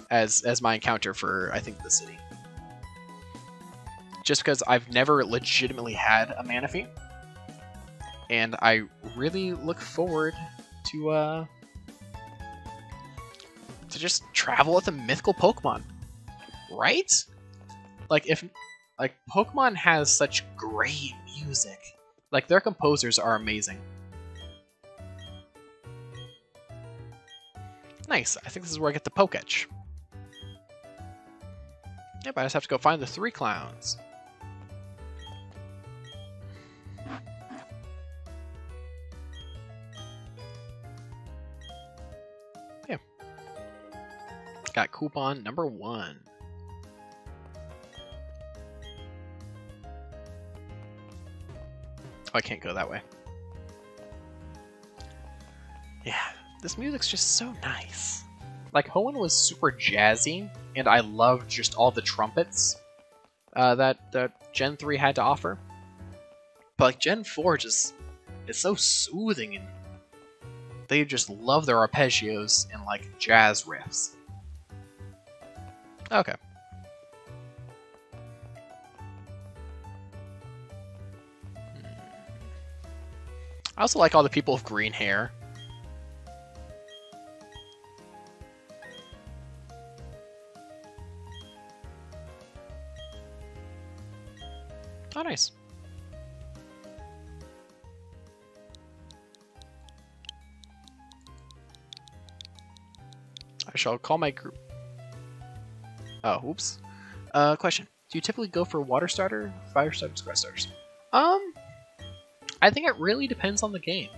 as my encounter for, I think, the city. Just because I've never legitimately had a Manaphy, and I really look forward to just travel with a mythical Pokemon, right? Like Pokemon has such great music. Like, their composers are amazing. Nice. I think this is where I get the Poketch. Yep, I just have to go find the 3 clowns. Yeah. Got coupon number 1. Oh, I can't go that way. Yeah, this music's just so nice. Like, Hoenn was super jazzy, and I loved just all the trumpets that Gen 3 had to offer. But like Gen 4 just is so soothing, and they just love their arpeggios and like jazz riffs. Okay. I also like all the people with green hair. Oh, nice. I shall call my group. Oh, whoops. Question. Do you typically go for water starter, fire starters, grass starters? I think it really depends on the game.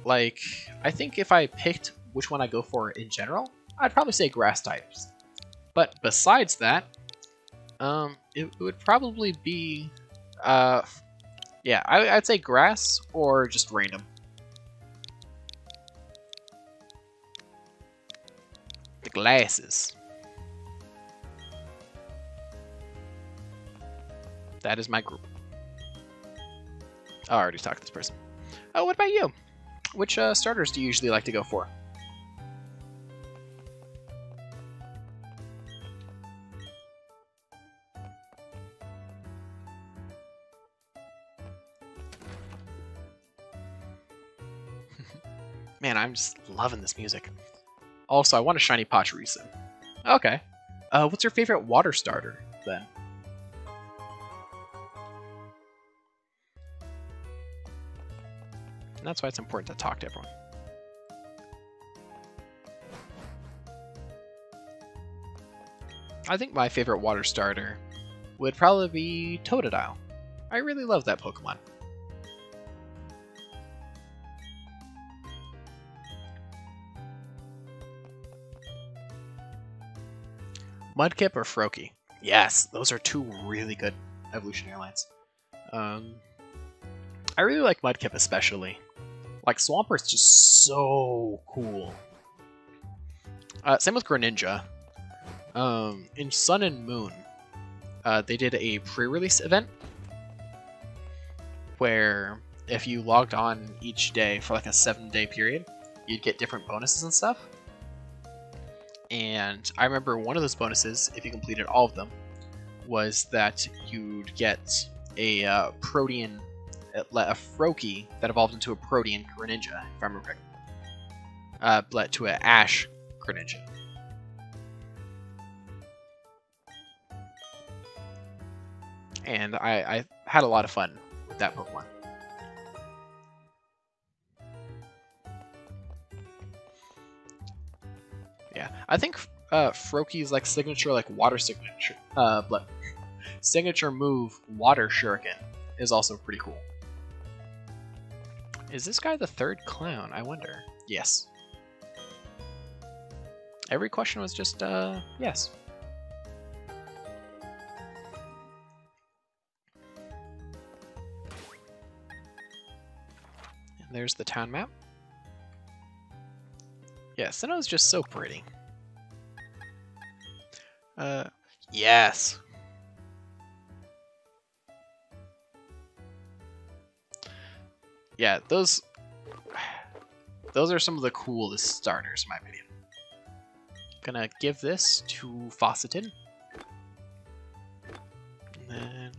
Like, I think if I picked which one I go for in general, I'd probably say grass types. But besides that, it would probably be, yeah, I'd say grass or just random. The glasses. That is my group. Oh, I already talked to this person. Oh, what about you? Which starters do you usually like to go for? Man, I'm just loving this music. Also, I want a shiny Pachirisu. Okay. What's your favorite water starter, then? And that's why it's important to talk to everyone. I think my favorite water starter would probably be Totodile. I really love that Pokemon. Mudkip or Froakie? Yes, those are two really good evolutionary lines. I really like Mudkip especially. Like, Swampert's just so cool. Same with Greninja. In Sun and Moon, they did a pre-release event where if you logged on each day for like a 7-day period, you'd get different bonuses and stuff. And I remember one of those bonuses, if you completed all of them, was that you'd get a Protean, a Froakie that evolved into a Protean Greninja, if I remember correctly. To an Ash Greninja. And I had a lot of fun with that Pokemon. Yeah, I think Froakie's like signature, like water signature, signature move, Water Shuriken, is also pretty cool. Is this guy the third clown? I wonder. Yes. Every question was just yes. And there's the town map. Yeah, Sinnoh is just so pretty. Yes. Yeah, those are some of the coolest starters, in my opinion. Gonna give this to Fawcetin. And then...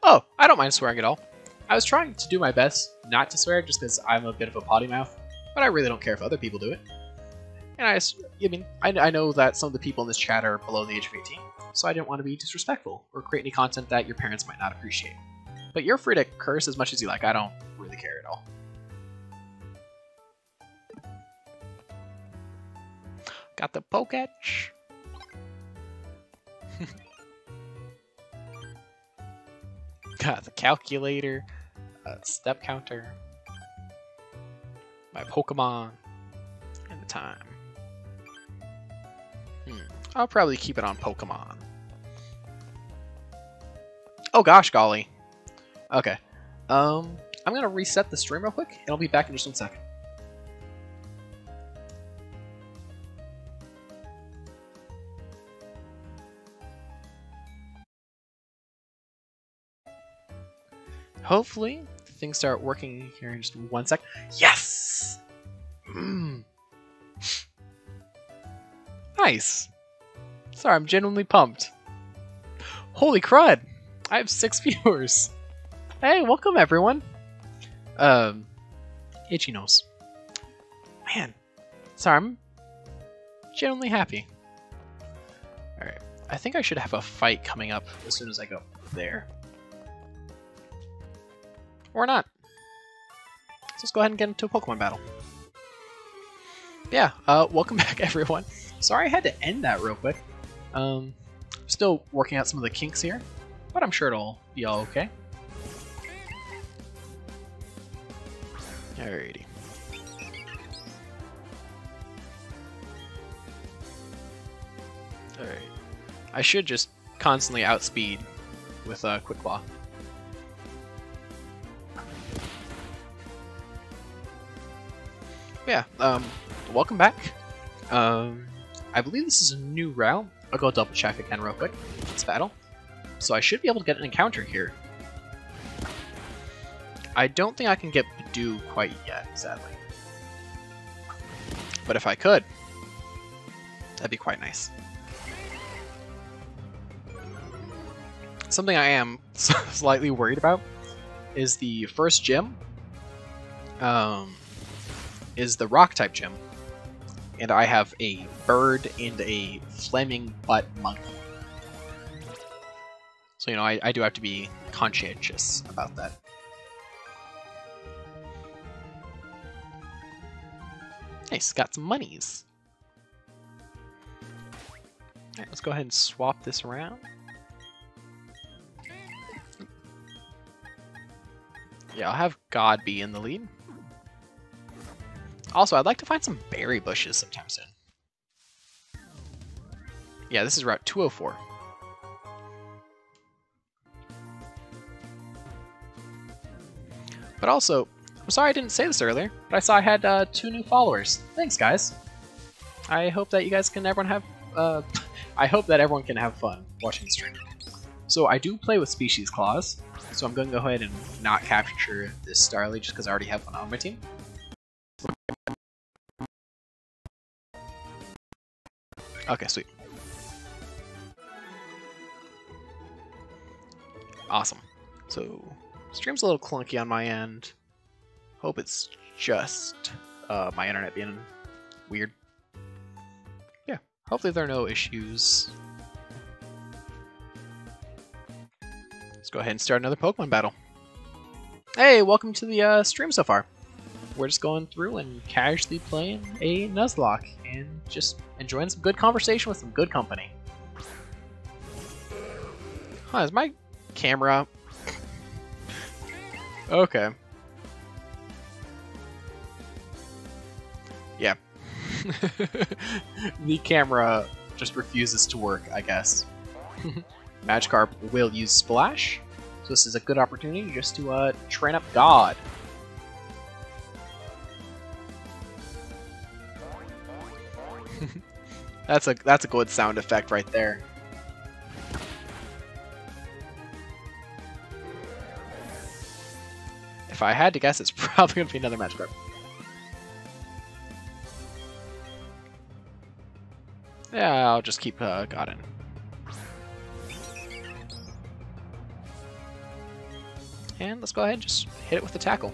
Oh, I don't mind swearing at all. I was trying to do my best not to swear just because I'm a bit of a potty mouth, but I really don't care if other people do it. And I know that some of the people in this chat are below the age of 18, so I didn't want to be disrespectful or create any content that your parents might not appreciate. But you're free to curse as much as you like. I don't really care at all. Got the Poketch. Got the calculator, step counter, my Pokemon, and the time. I'll probably keep it on Pokemon. Oh gosh, golly. Okay. I'm gonna reset the stream real quick, and I'll be back in just 1 second. Hopefully, things start working here in just 1 sec. Yes! Nice! Sorry, I'm genuinely pumped. Holy crud! I have 6 viewers. Hey, welcome everyone. Itchy nose. Man, sorry, I'm genuinely happy. Alright, I think I should have a fight coming up as soon as I go there. Or not. So let's go ahead and get into a Pokemon battle. Yeah, welcome back everyone. Sorry I had to end that real quick. Still working out some of the kinks here, but I'm sure it'll be all okay. Alrighty. Alright. I should just constantly outspeed with Quick Claw. Yeah, welcome back. I believe this is a new route. I'll go double check again real quick. This battle. So I should be able to get an encounter here. I don't think I can get Badoo quite yet, sadly. But if I could, that'd be quite nice. Something I am slightly worried about is the first gym is the rock type gym. And I have a bird and a flaming butt monkey. So, you know, I do have to be conscientious about that. Nice, got some monies. Alright, let's go ahead and swap this around. Yeah, I'll have God be in the lead. Also, I'd like to find some berry bushes sometime soon. Yeah, this is Route 204. But also, I'm sorry I didn't say this earlier, but I saw I had 2 new followers. Thanks, guys. I hope that you guys can everyone have. I hope that everyone can have fun watching the stream. So I do play with Species Claws, so I'm going to go ahead and not capture this Starly just because I already have one on my team. Okay, sweet. Awesome. So, stream's a little clunky on my end. Hope it's just my internet being weird. Yeah, hopefully there are no issues. Let's go ahead and start another Pokemon battle. Hey, welcome to the stream so far. We're just going through and casually playing a Nuzlock and just enjoying some good conversation with some good company. Huh, is my camera... Okay. Yeah. The camera just refuses to work, I guess. Magikarp will use Splash, so this is a good opportunity just to train up God. That's a good sound effect right there. If I had to guess, it's probably going to be another Magikarp. Yeah, I'll just keep God in. And let's go ahead and just hit it with the tackle.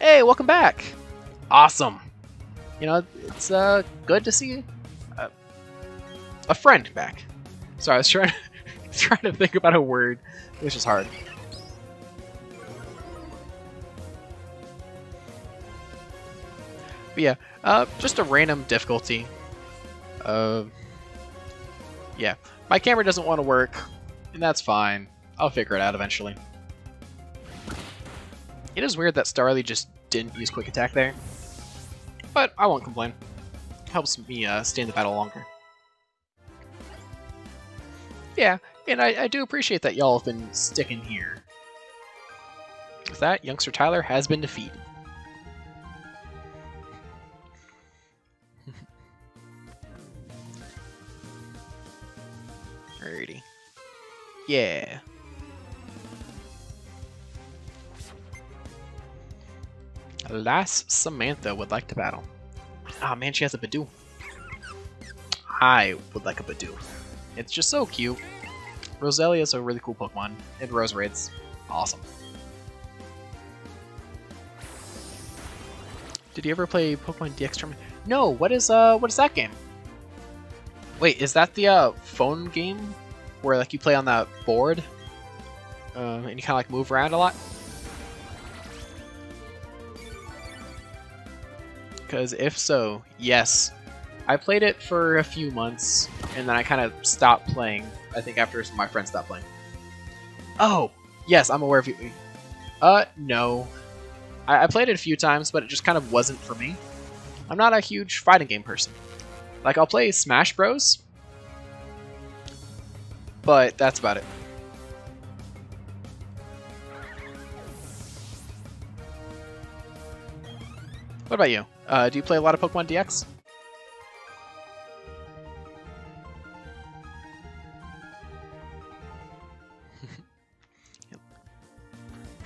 Hey, welcome back! Awesome! You know, it's good to see a friend back. Sorry, I was trying to think about a word. It was just hard. But yeah, just a random difficulty. Yeah, my camera doesn't want to work, and that's fine. I'll figure it out eventually. It is weird that Starly just didn't use Quick Attack there, but I won't complain. It helps me stay in the battle longer. Yeah, and I do appreciate that y'all have been sticking here. With that, youngster Tyler has been defeated. Alrighty. Yeah. Last Samantha would like to battle. Ah, man, she has a Badoo. I would like a Badoo. It's just so cute. Roselia is a really cool Pokemon, and Roserade's awesome. Did you ever play Pokemon DX Tournament? No. What is that game? Wait, is that the phone game where like you play on that board and you kind of like move around a lot? Because if so, yes. I played it for a few months, and then I kind of stopped playing, I think after some of my friends stopped playing. Oh! Yes, I'm aware of you. No. I played it a few times, but it just kind of wasn't for me. I'm not a huge fighting game person. Like, I'll play Smash Bros, but that's about it. What about you? Do you play a lot of Pokemon DX?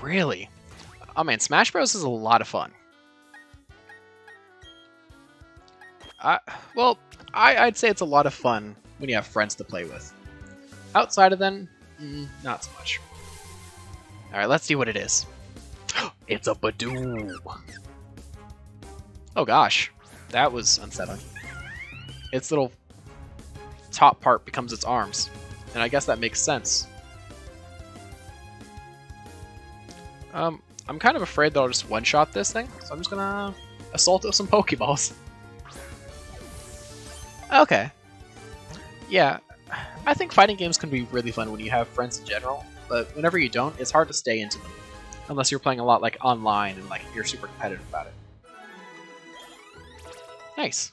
Really? Oh man, Smash Bros is a lot of fun. I'd say it's a lot of fun when you have friends to play with. Outside of then, not so much. Alright, let's see what it is. It's a Badoo! Oh gosh, that was unsettling. Its little top part becomes its arms, and I guess that makes sense. I'm kind of afraid that I'll just one-shot this thing, so I'm just gonna assault it with some Pokeballs. Okay. Yeah, I think fighting games can be really fun when you have friends in general, but whenever you don't, it's hard to stay into them. Unless you're playing a lot like online and like you're super competitive about it. Nice.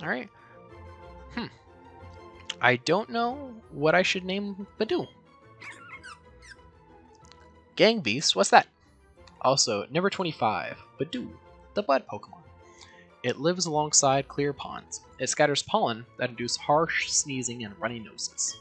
Alright. I don't know what I should name Badoo. Gang Beast, what's that? Also, number 25, Badoo, the Bud Pokemon. It lives alongside clear ponds. It scatters pollen that induce harsh sneezing and runny noses.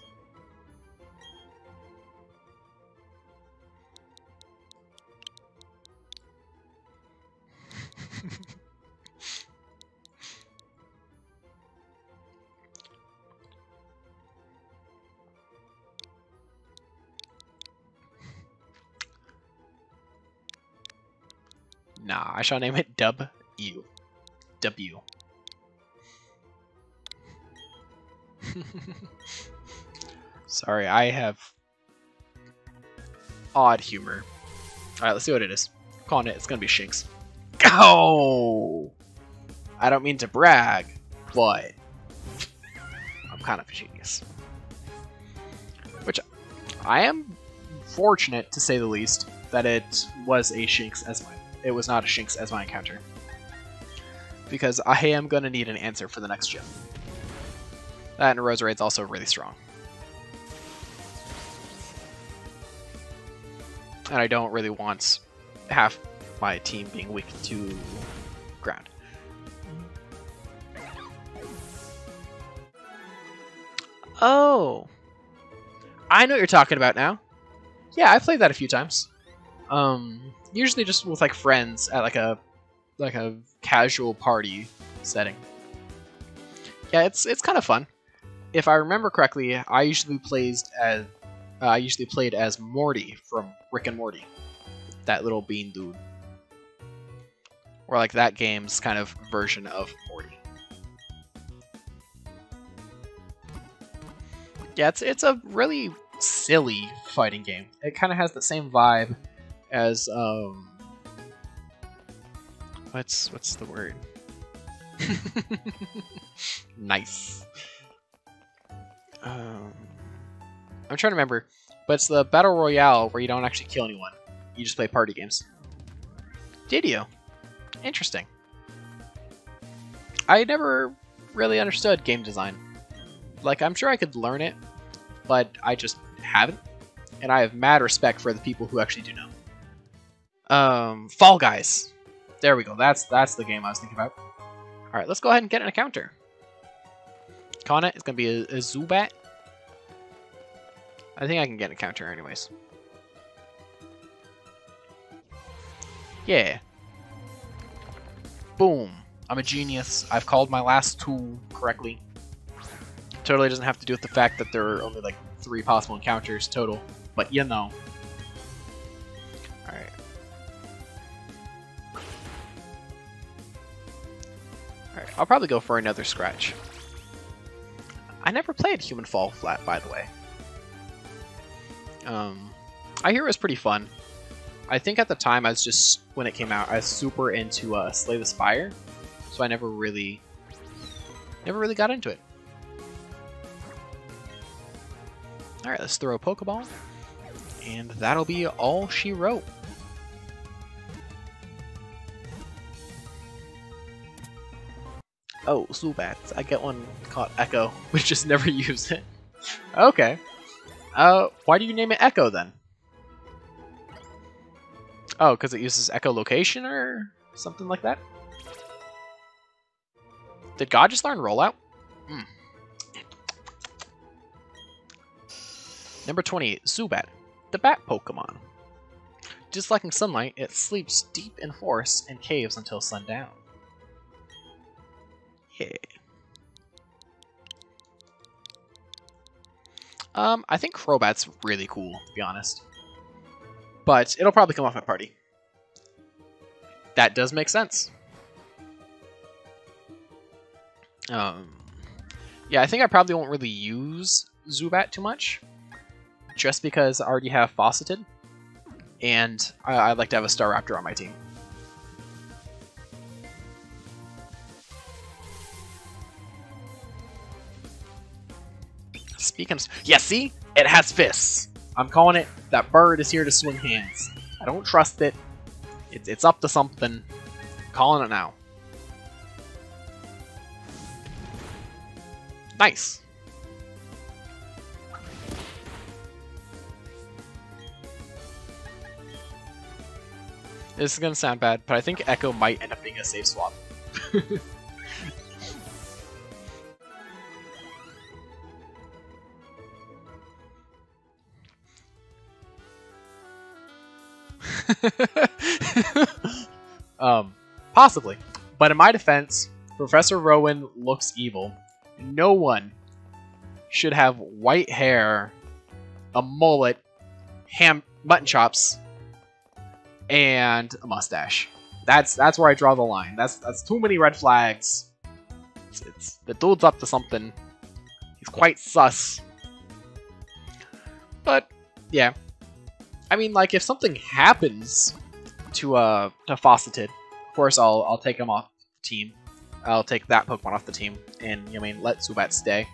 Nah, I shall name it W. W. Sorry, I have odd humor. Alright, let's see what it is. I'm calling it. It's gonna be Shinx. Oh! I don't mean to brag, but I'm kind of a genius. Which I am fortunate, to say the least, that it was a Shinx as my. It was not a Shinx as my encounter. Because I am going to need an answer for the next gym. That and Roserade's also really strong. And I don't really want half my team being weak to ground. Oh! I know what you're talking about now. Yeah, I've played that a few times. Usually just with like friends at like a casual party setting. Yeah, it's kind of fun. If I remember correctly, I usually played as Morty from Rick and Morty, that little bean dude, or like that game's kind of version of Morty. Yeah, it's a really silly fighting game. It kind of has the same vibe as what's the word? Nice. I'm trying to remember, but it's the Battle Royale where you don't actually kill anyone. You just play party games. Did you? Interesting. I never really understood game design. Like, I'm sure I could learn it, but I just haven't. And I have mad respect for the people who actually do know. Fall Guys. There we go. That's the game I was thinking about. Alright, let's go ahead and get an encounter. Con it. It's going to be a Zubat. I think I can get an encounter anyways. Yeah. Boom. I'm a genius. I've called my last tool correctly. Totally doesn't have to do with the fact that there are only like 3 possible encounters total, but you know. Alright. Alright, I'll probably go for another scratch. I never played Human Fall Flat, by the way. I hear it was pretty fun. I think at the time I was just, when it came out, I was super into Slay the Spire, so I never really got into it. Alright, let's throw a Pokeball, and that'll be all she wrote. Oh, Zubats. I get one called Echo, but just never use it. Okay. Why do you name it Echo then? Oh, because it uses echolocation or something like that? Did God just learn Rollout? Hmm. Number 28, Zubat, the bat Pokemon. Disliking sunlight, it sleeps deep in forests and caves until sundown. Yeah. I think Crobat's really cool, to be honest. But it'll probably come off my party. That does make sense. Yeah, I think I probably won't really use Zubat too much. Just because I already have Fauceted. And I'd like to have a Staraptor on my team. Speaking of... Yeah, see? It has fists. I'm calling it. That bird is here to swing hands. I don't trust it. It's up to something. I'm calling it now. Nice. This is going to sound bad, but I think Echo might end up being a safe swap. Possibly. But in my defense, Professor Rowan looks evil. No one should have white hair, a mullet, mutton chops, and a mustache. That's where I draw the line. That's too many red flags. It's the dude's up to something. He's quite sus. But yeah, I mean, like, if something happens to Fauceted, of course I'll take him off the team. I'll take that Pokemon off the team, and I mean, let Zubat stay.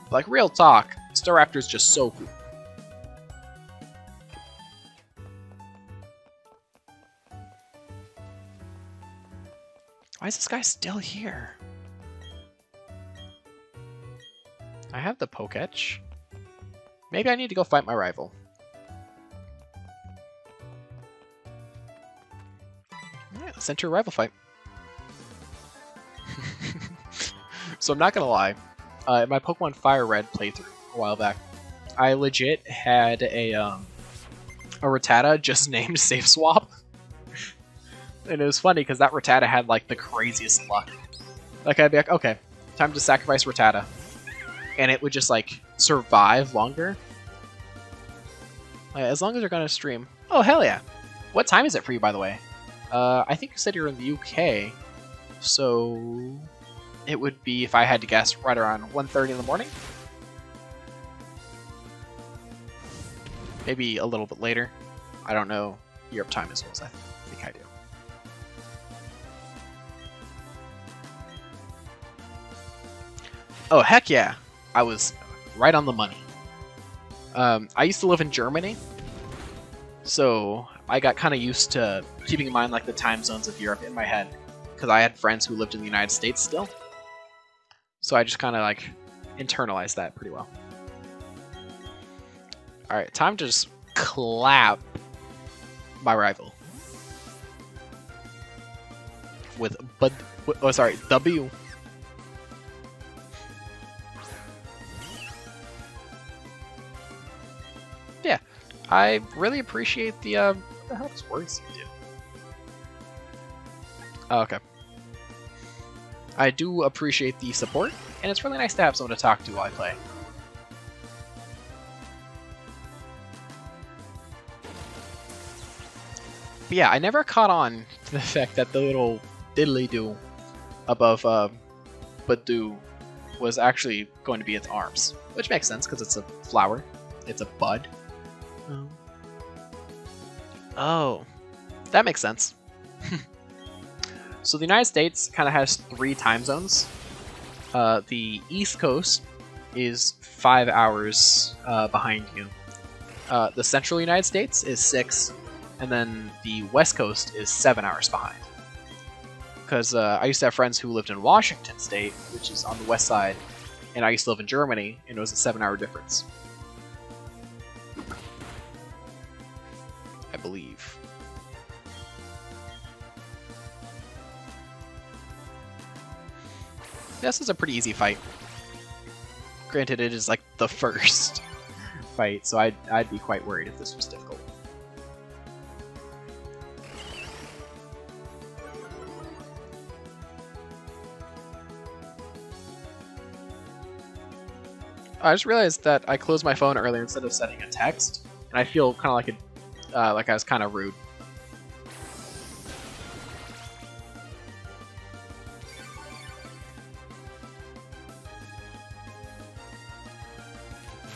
But, like, real talk, Staraptor's just so cool. Why is this guy still here? I have the Poketch. Maybe I need to go fight my rival. Alright, let's enter a rival fight. So I'm not gonna lie, in my Pokemon Fire Red playthrough a while back, I legit had a Rattata just named Safe Swap. And it was funny because that Rattata had like the craziest luck. Like, I'd be like, okay, time to sacrifice Rattata. And it would just like survive longer. As long as they're gonna stream. Oh, hell yeah. What time is it for you, by the way? I think you said you're in the UK. So it would be, if I had to guess, right around 1:30 in the morning. Maybe a little bit later. I don't know Europe time as well as I think I do. Oh, heck yeah. I was right on the money. I used to live in Germany, so I got kind of used to keeping in mind like the time zones of Europe in my head, because I had friends who lived in the United States still. So I just kind of like internalized that pretty well. Alright, time to just clap my rival. With W. Yeah, I really appreciate the, what the hell does words do? Oh, okay. I do appreciate the support, and it's really nice to have someone to talk to while I play. But yeah, I never caught on to the fact that the little diddly-do above Badu was actually going to be its arms. Which makes sense, because it's a flower. It's a bud. Oh. That makes sense. So the United States kind of has 3 time zones. The East Coast is 5 hours behind you. The Central United States is 6, and then the West Coast is 7 hours behind. Because I used to have friends who lived in Washington State, which is on the west side, and I used to live in Germany, and it was a 7-hour difference. I believe. This is a pretty easy fight. Granted, it is like the first fight, so I'd be quite worried if this was difficult. I just realized that I closed my phone earlier instead of sending a text, and I feel kind of like I was kind of rude.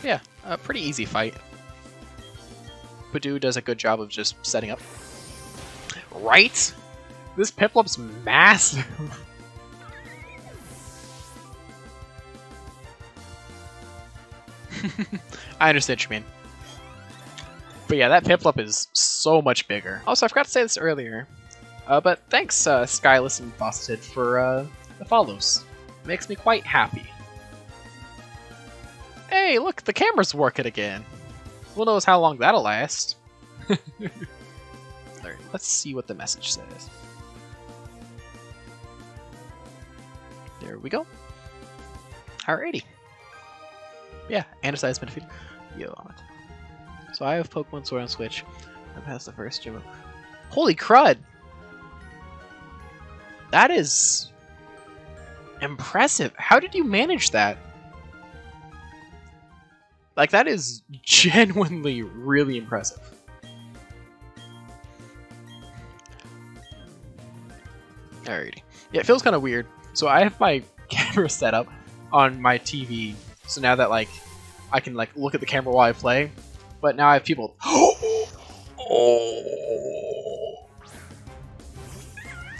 Yeah, a pretty easy fight. Badu does a good job of just setting up. Right? This Piplup's massive. I understand what you mean. But yeah, that Piplup is so much bigger. Also, I forgot to say this earlier, but thanks, Skyless and Bosted, for the follows. Makes me quite happy. Hey, look, the camera's working again. Who knows how long that'll last. Alright, let's see what the message says. There we go. Alrighty. Yeah, Andicide has been defeated. Yo. So I have Pokemon Sword on Switch. I passed the first gym. Holy crud! That is impressive. How did you manage that? Like, that is genuinely really impressive. Alrighty. Yeah, it feels kind of weird. So I have my camera set up on my TV. So now that, like, I can, like, look at the camera while I play. But now I have people... Oh!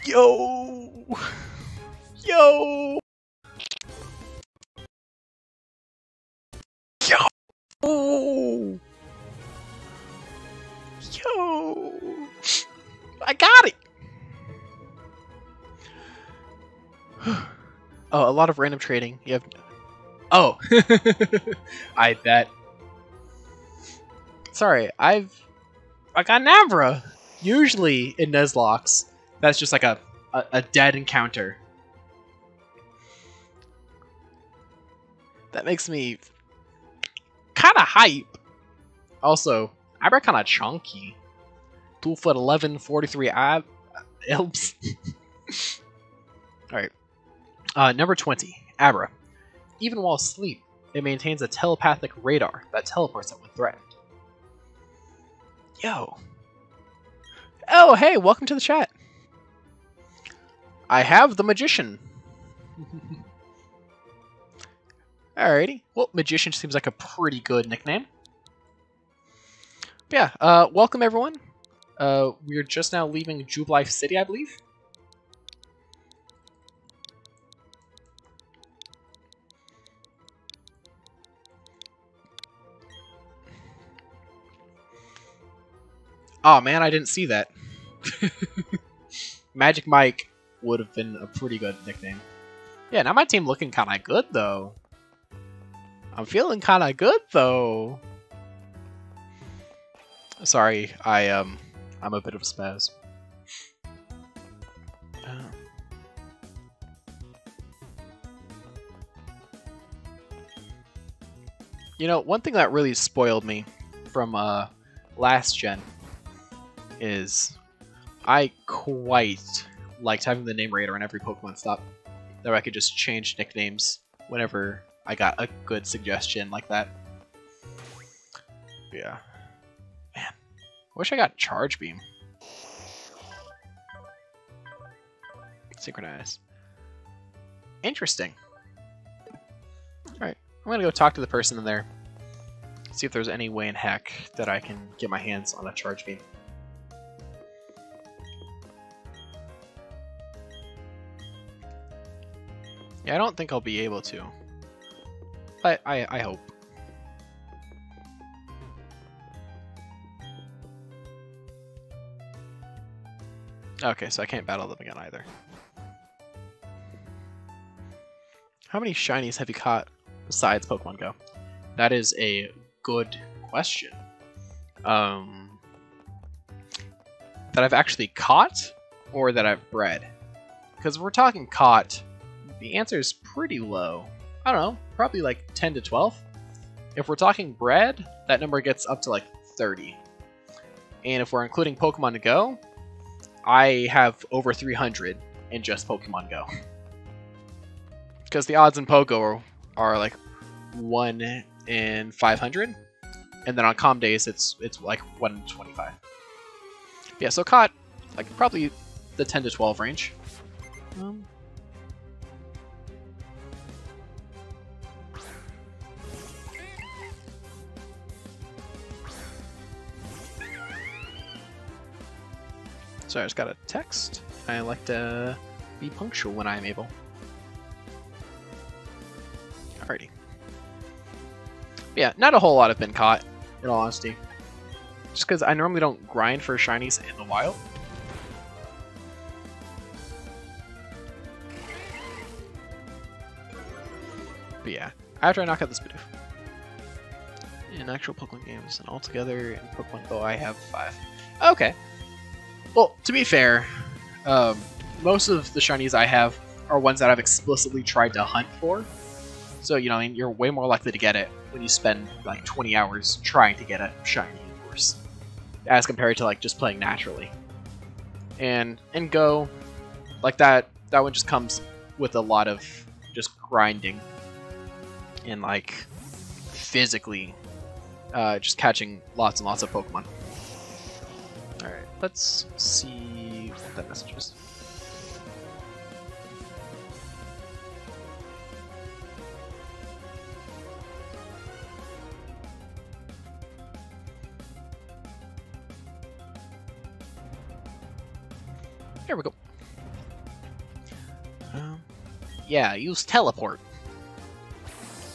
Yo! Yo! Yo! Yo! I got it! Oh, a lot of random trading. You have... Oh! I bet. Sorry, I got an Abra! Usually in Nuzlocks, that's just like a dead encounter. That makes me kinda hype. Also, Abra kinda chunky. 2'11", 43 elps. Alright. Number 20, Abra. Even while asleep, it maintains a telepathic radar that teleports it when threatened. Yo. Oh, hey, welcome to the chat. I have the Magician. Alrighty. Well, Magician seems like a pretty good nickname. But yeah, welcome everyone. We're just now leaving Jubilife City, I believe. Oh man, I didn't see that. Magic Mike would have been a pretty good nickname. Yeah, now my team looking kind of good though. I'm feeling kind of good though. Sorry, I'm a bit of a spaz. You know, one thing that really spoiled me from last gen is I quite liked having the name radar on every Pokemon stop. That way I could just change nicknames whenever I got a good suggestion like that. Yeah. Man, I wish I got Charge Beam. Synchronize. Interesting. Alright, I'm gonna go talk to the person in there. See if there's any way in heck that I can get my hands on a Charge Beam. Yeah, I don't think I'll be able to. But I hope. Okay, so I can't battle them again either. How many shinies have you caught besides Pokemon Go? That is a good question. That I've actually caught or that I've bred? Because if we're talking caught, the answer is pretty low. I don't know, probably like 10 to 12. If we're talking bred, that number gets up to like 30. And if we're including Pokemon Go, I have over 300 in just Pokemon Go. Because the odds in Pogo are like 1 in 500, and then on calm days it's like 1 in 25. Yeah, so caught like probably the 10 to 12 range. So I just got a text. I like to be punctual when I'm able. Alrighty. Yeah, not a whole lot have been caught, in all honesty. Just because I normally don't grind for shinies in the wild. But yeah, after I knock out this Bidoof. In actual Pokemon games and altogether in Pokemon Go, I have 5. Okay. Well, to be fair, most of the shinies I have are ones that I've explicitly tried to hunt for. So, you know, you're way more likely to get it when you spend like 20 hours trying to get a shiny, of course, as compared to like just playing naturally. And in Go, like that one just comes with a lot of just grinding and like physically just catching lots and lots of Pokemon. Alright, let's see what that message is. There we go. Yeah, use teleport.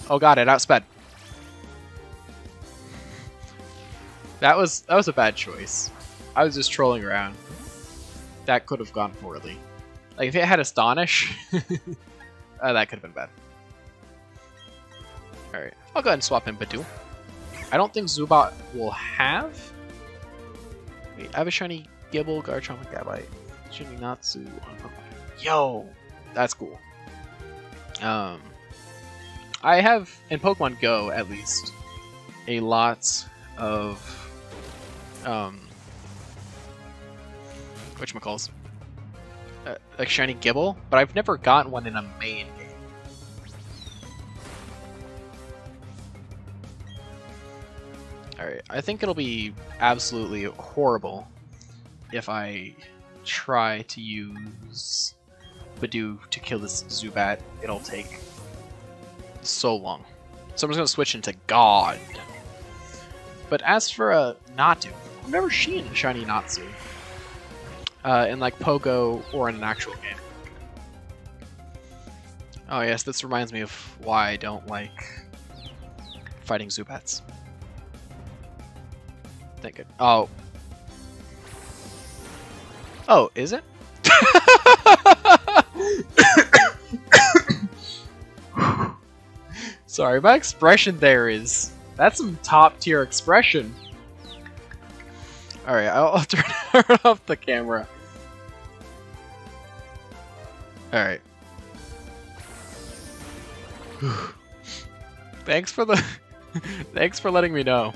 Oh god, it outsped. That was a bad choice. I was just trolling around. That could have gone poorly. Like if it had Astonish, that could have been bad. Alright, I'll go ahead and swap in Bidoof. I don't think Zubat will have. Wait, I have a shiny Gibble, Garchomp, and Gabite. Shiny Natsu on Pokemon. Yo, that's cool. I have in Pokemon Go at least a lot of whatchamacalls, like shiny Gibble, but I've never gotten one in a main game. Alright, I think it'll be absolutely horrible if I try to use Bidoof to kill this Zubat. It'll take so long. So I'm just going to switch into God. But as for a Natu, I've never seen a shiny Natsu in like Pogo or in an actual game. Oh yes, this reminds me of why I don't like fighting Zubats. Thank it. Oh. Oh, is it? Sorry, my expression there is... That's some top tier expression. Alright, I'll turn off the camera. Alright. Thanks for the... Thanks for letting me know.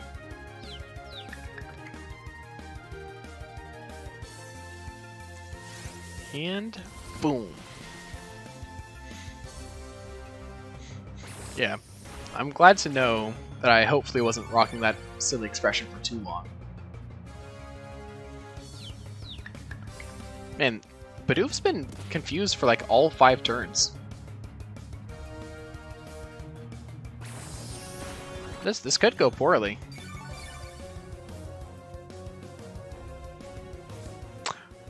And boom. Yeah. I'm glad to know that I hopefully wasn't rocking that silly expression for too long. Man, Bidoof's been confused for like all 5 turns. This could go poorly.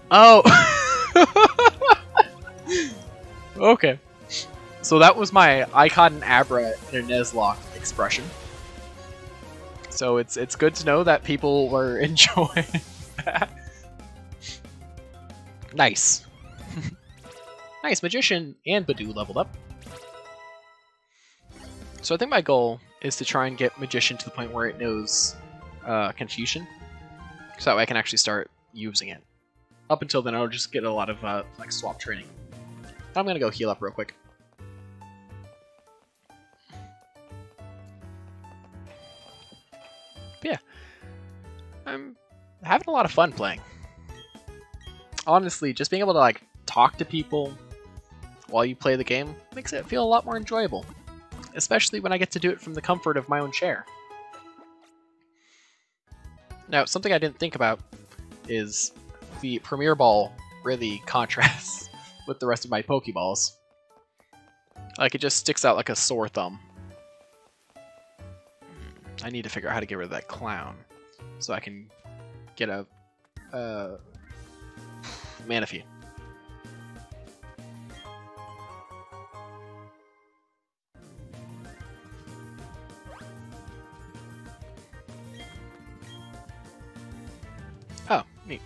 Oh! Okay. So that was my I caught an Abra in a Nuzlock expression. So it's good to know that people were enjoying that. Nice. Nice, Magician and Badoo leveled up. So I think my goal is to try and get Magician to the point where it knows Confusion. So that way I can actually start using it. Up until then, I'll just get a lot of like swap training. I'm gonna go heal up real quick. But yeah, I'm having a lot of fun playing. Honestly, just being able to like talk to people while you play the game makes it feel a lot more enjoyable. Especially when I get to do it from the comfort of my own chair. Now, something I didn't think about is the Premier Ball really contrasts with the rest of my Pokeballs. Like, it just sticks out like a sore thumb. I need to figure out how to get rid of that clown so I can get a Manaphy. Oh, neat.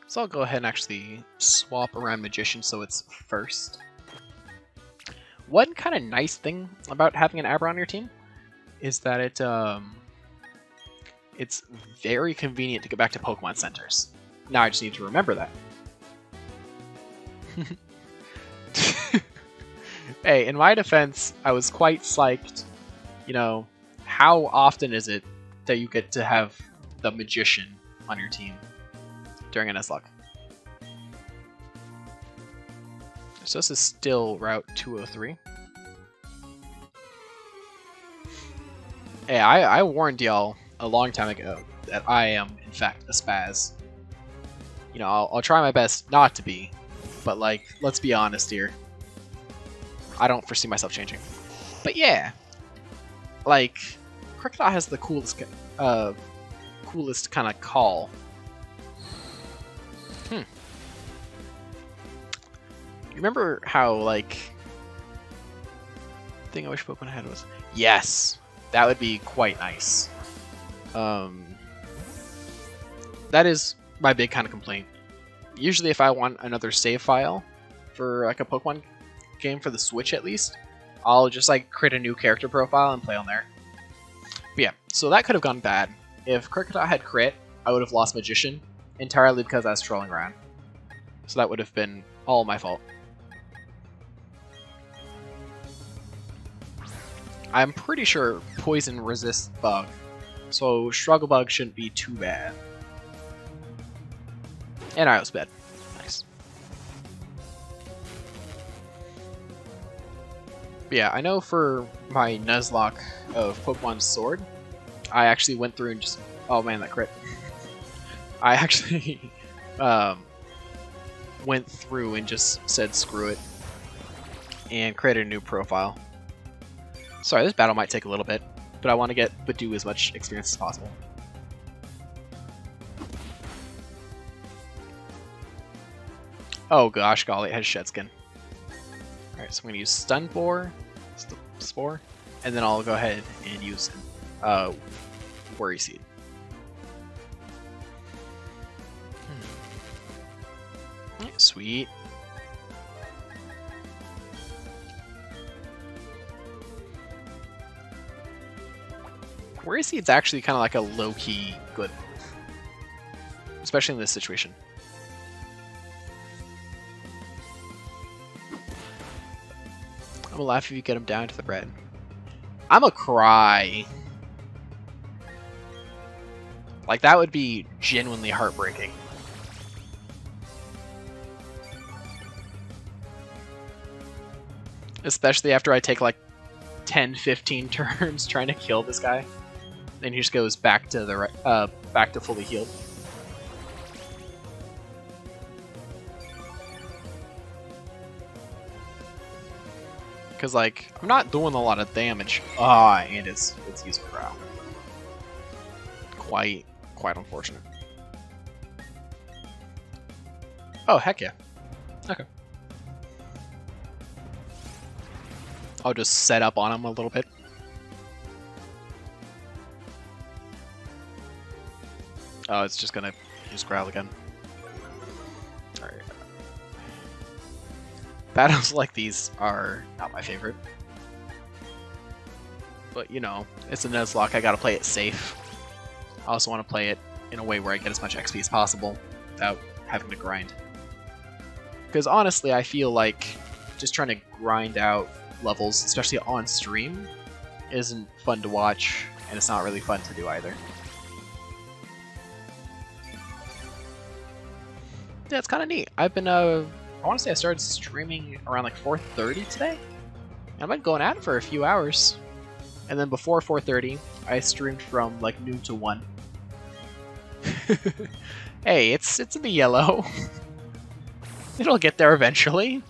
So I'll go ahead and actually swap around Magician so it's first. One kind of nice thing about having an Abra on your team is that it's very convenient to get back to Pokemon centers. Now I just need to remember that. Hey, in my defense, I was quite psyched. You know, how often is it that you get to have the Magician on your team during a Nuzlock? So this is still Route 203. Hey, I warned y'all a long time ago that I am, in fact, a spaz. You know, I'll try my best not to be, but, like, let's be honest here. I don't foresee myself changing. But yeah, like, Kricketot has the coolest kind of call. Remember how, like, the thing I wish Pokemon had was... Yes! That would be quite nice. That is my big kind of complaint. Usually if I want another save file for, like, a Pokemon game for the Switch at least, I'll just, like, create a new character profile and play on there. But yeah, so that could have gone bad. If Kricketot had crit, I would have lost Magician, entirely because I was trolling around. So that would have been all my fault. I'm pretty sure Poison resists Bug, so Struggle Bug shouldn't be too bad. And I was bad. Nice. But yeah, I know for my Nuzlock of Pokemon Sword, I actually went through and just... Oh man, that crit. I actually went through and just said screw it and created a new profile. Sorry, this battle might take a little bit, but I want to get Badoo as much experience as possible. Oh gosh, golly, it has Shed Skin. Alright, so I'm going to use Stun Spore, and then I'll go ahead and use Worry Seed. Sweet. Worry Seed's actually kind of like a low-key good move, especially in this situation. I'm gonna laugh if you get him down to the bread. I'm a cry. Like, that would be genuinely heartbreaking. Especially after I take like 10, 15 turns trying to kill this guy. Then he just goes back to the back to fully healed. Because like I'm not doing a lot of damage. Ah, and it's using Growl. Quite unfortunate. Oh heck yeah. Okay. I'll just set up on him a little bit. Oh, it's just gonna use Growl again. Alright. Battles like these are not my favorite. But, you know, it's a Nuzlock, I gotta play it safe. I also want to play it in a way where I get as much XP as possible without having to grind. Because honestly, I feel like just trying to grind out levels, especially on stream, isn't fun to watch, and it's not really fun to do either. Yeah, it's kind of neat. I've been, I want to say I started streaming around like 4:30 today. I've been going at it for a few hours. And then before 4:30, I streamed from like noon to 1. Hey, it's in the yellow. It'll get there eventually.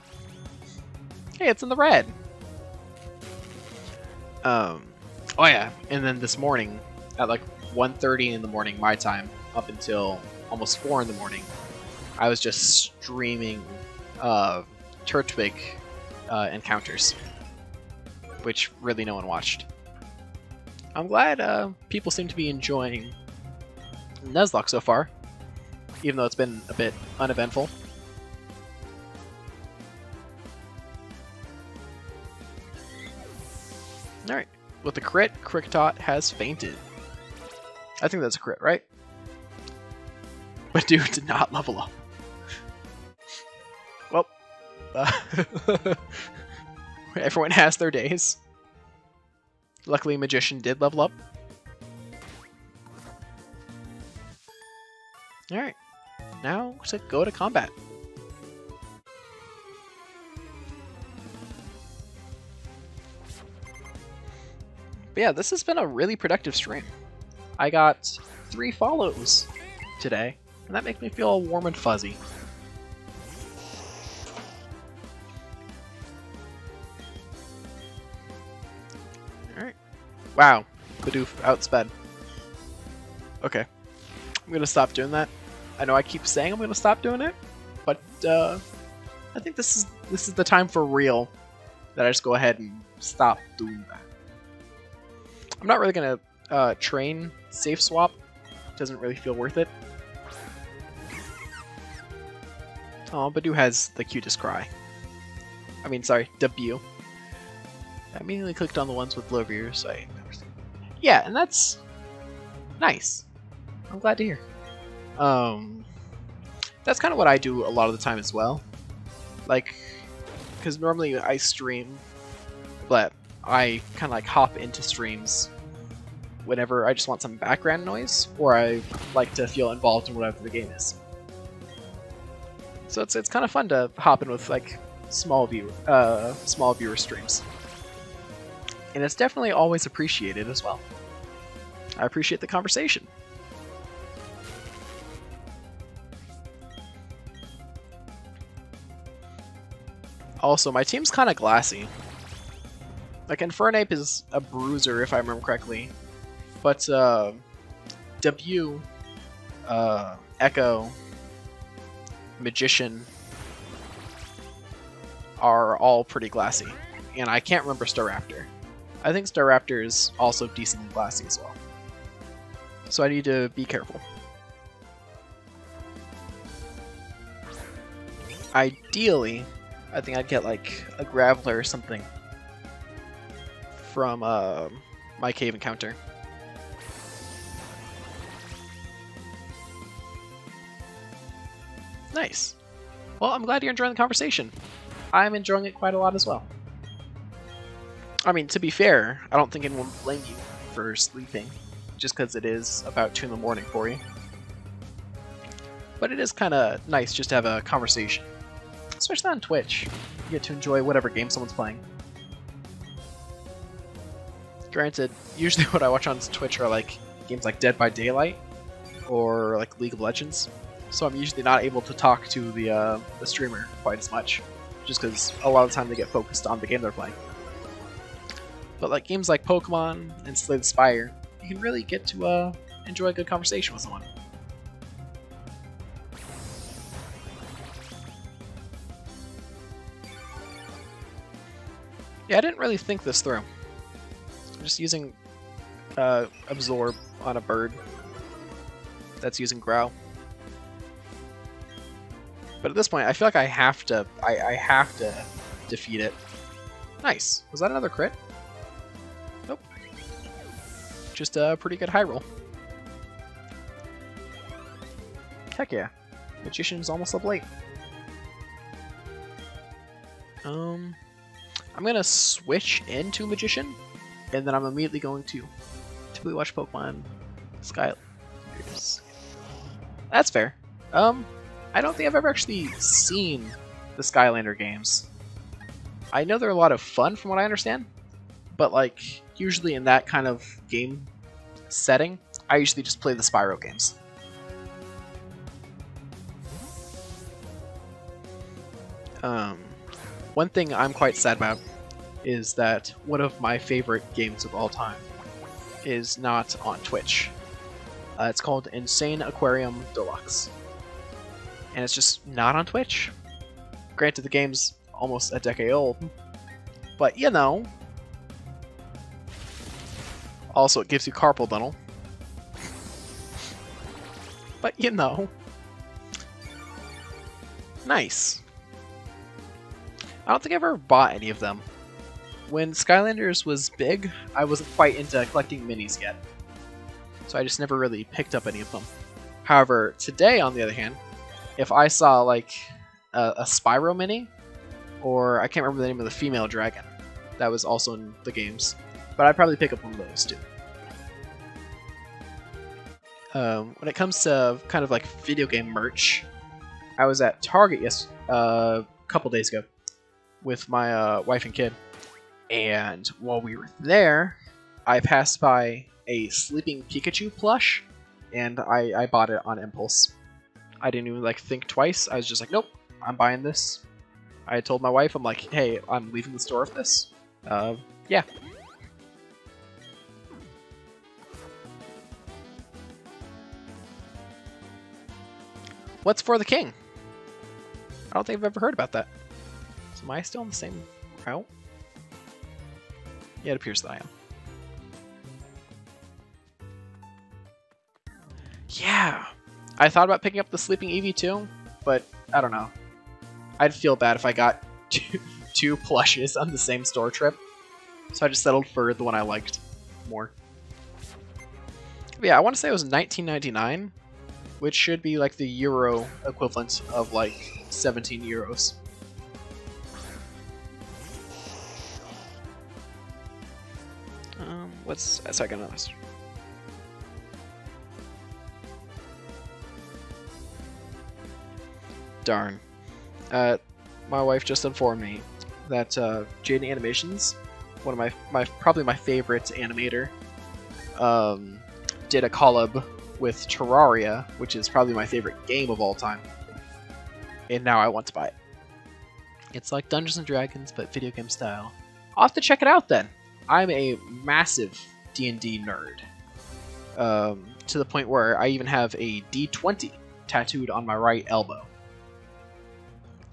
Hey, it's in the red. Oh yeah, and then this morning at like 1:30 in the morning my time up until almost 4 in the morning, I was just streaming Turtwig encounters, which really no one watched. I'm glad people seem to be enjoying Nuzlock so far, even though it's been a bit uneventful. Alright, with the crit, Kricketot has fainted. I think that's a crit, right? But dude did not level up. Well, everyone has their days. Luckily, Magician did level up. Alright, now to go to combat. But yeah, this has been a really productive stream. I got 3 follows today, and that makes me feel warm and fuzzy. Alright. Wow, Bidoof outsped. Okay. I'm gonna stop doing that. I know I keep saying I'm gonna stop doing it, but I think this is the time for real that I just go ahead and stop doing that. I'm not really gonna train safe swap. Doesn't really feel worth it. Oh, Badoo has the cutest cry. I mean, sorry, W. I immediately clicked on the ones with low ears, so I never seen. Yeah, and that's nice. I'm glad to hear. That's kind of what I do a lot of the time as well. Like, because normally I stream, but I kind of like hop into streams whenever I just want some background noise, or I like to feel involved in whatever the game is. So it's kind of fun to hop in with like small viewer streams, and it's definitely always appreciated as well. I appreciate the conversation. Also, my team's kind of glassy. Like, Infernape is a bruiser, if I remember correctly. But, W, Echo, Magician are all pretty glassy. And I can't remember Staraptor. I think Staraptor is also decently glassy as well. So I need to be careful. Ideally, I think I'd get like a Graveler or something from my cave encounter. Nice. Well, I'm glad you're enjoying the conversation. I'm enjoying it quite a lot as well. I mean, to be fair, I don't think anyone would blame you for sleeping, just because it is about 2 in the morning for you. But it is kind of nice just to have a conversation. Especially on Twitch. You get to enjoy whatever game someone's playing. Granted, usually what I watch on Twitch are like games like Dead by Daylight or like League of Legends, so I'm usually not able to talk to the streamer quite as much, just because a lot of the time they get focused on the game they're playing. But like games like Pokemon and Slay the Spire, you can really get to enjoy a good conversation with someone. Yeah, I didn't really think this through. I'm just using Absorb on a bird that's using Growl. But at this point, I feel like I have to defeat it. Nice. Was that another crit? Nope. Just a pretty good high roll. Heck yeah. Magician's almost up late. I'm gonna switch into Magician, and then I'm immediately going to typically watch Pokemon Skylanders. That's fair. I don't think I've ever actually seen the Skylander games. I know they're a lot of fun from what I understand, but like usually in that kind of game setting, I usually just play the Spyro games. One thing I'm quite sad about is that one of my favorite games of all time is not on Twitch. It's called Insane Aquarium Deluxe. And it's just not on Twitch. Granted, the game's almost a decade old, but you know. Also, it gives you carpal tunnel. But you know. Nice. I don't think I've ever bought any of them. When Skylanders was big, I wasn't quite into collecting minis yet, so I just never really picked up any of them. However, today, on the other hand, if I saw like a Spyro mini, or I can't remember the name of the female dragon that was also in the games, but I'd probably pick up one of those too. When it comes to kind of like video game merch, I was at Target a couple days ago with my wife and kid, and while we were there, I passed by a Sleeping Pikachu plush, and I bought it on impulse. I didn't even like think twice. I was just like, nope, I'm buying this. I told my wife, I'm like, hey, I'm leaving the store with this. Yeah. What's for the king? I don't think I've ever heard about that. So am I still on the same route? Yeah, it appears that I am. Yeah! I thought about picking up the Sleeping Eevee too, but I don't know. I'd feel bad if I got two plushes on the same store trip. So I just settled for the one I liked more. But yeah, I want to say it was $19.99, which should be like the euro equivalent of like 17 euros. What's a second on this? Darn. My wife just informed me that Jaden Animations, one of my probably my favorite animator, did a collab with Terraria, which is probably my favorite game of all time. And now I want to buy it. It's like Dungeons and Dragons, but video game style. I'll have to check it out then. I'm a massive D&D nerd. To the point where I even have a D20 tattooed on my right elbow.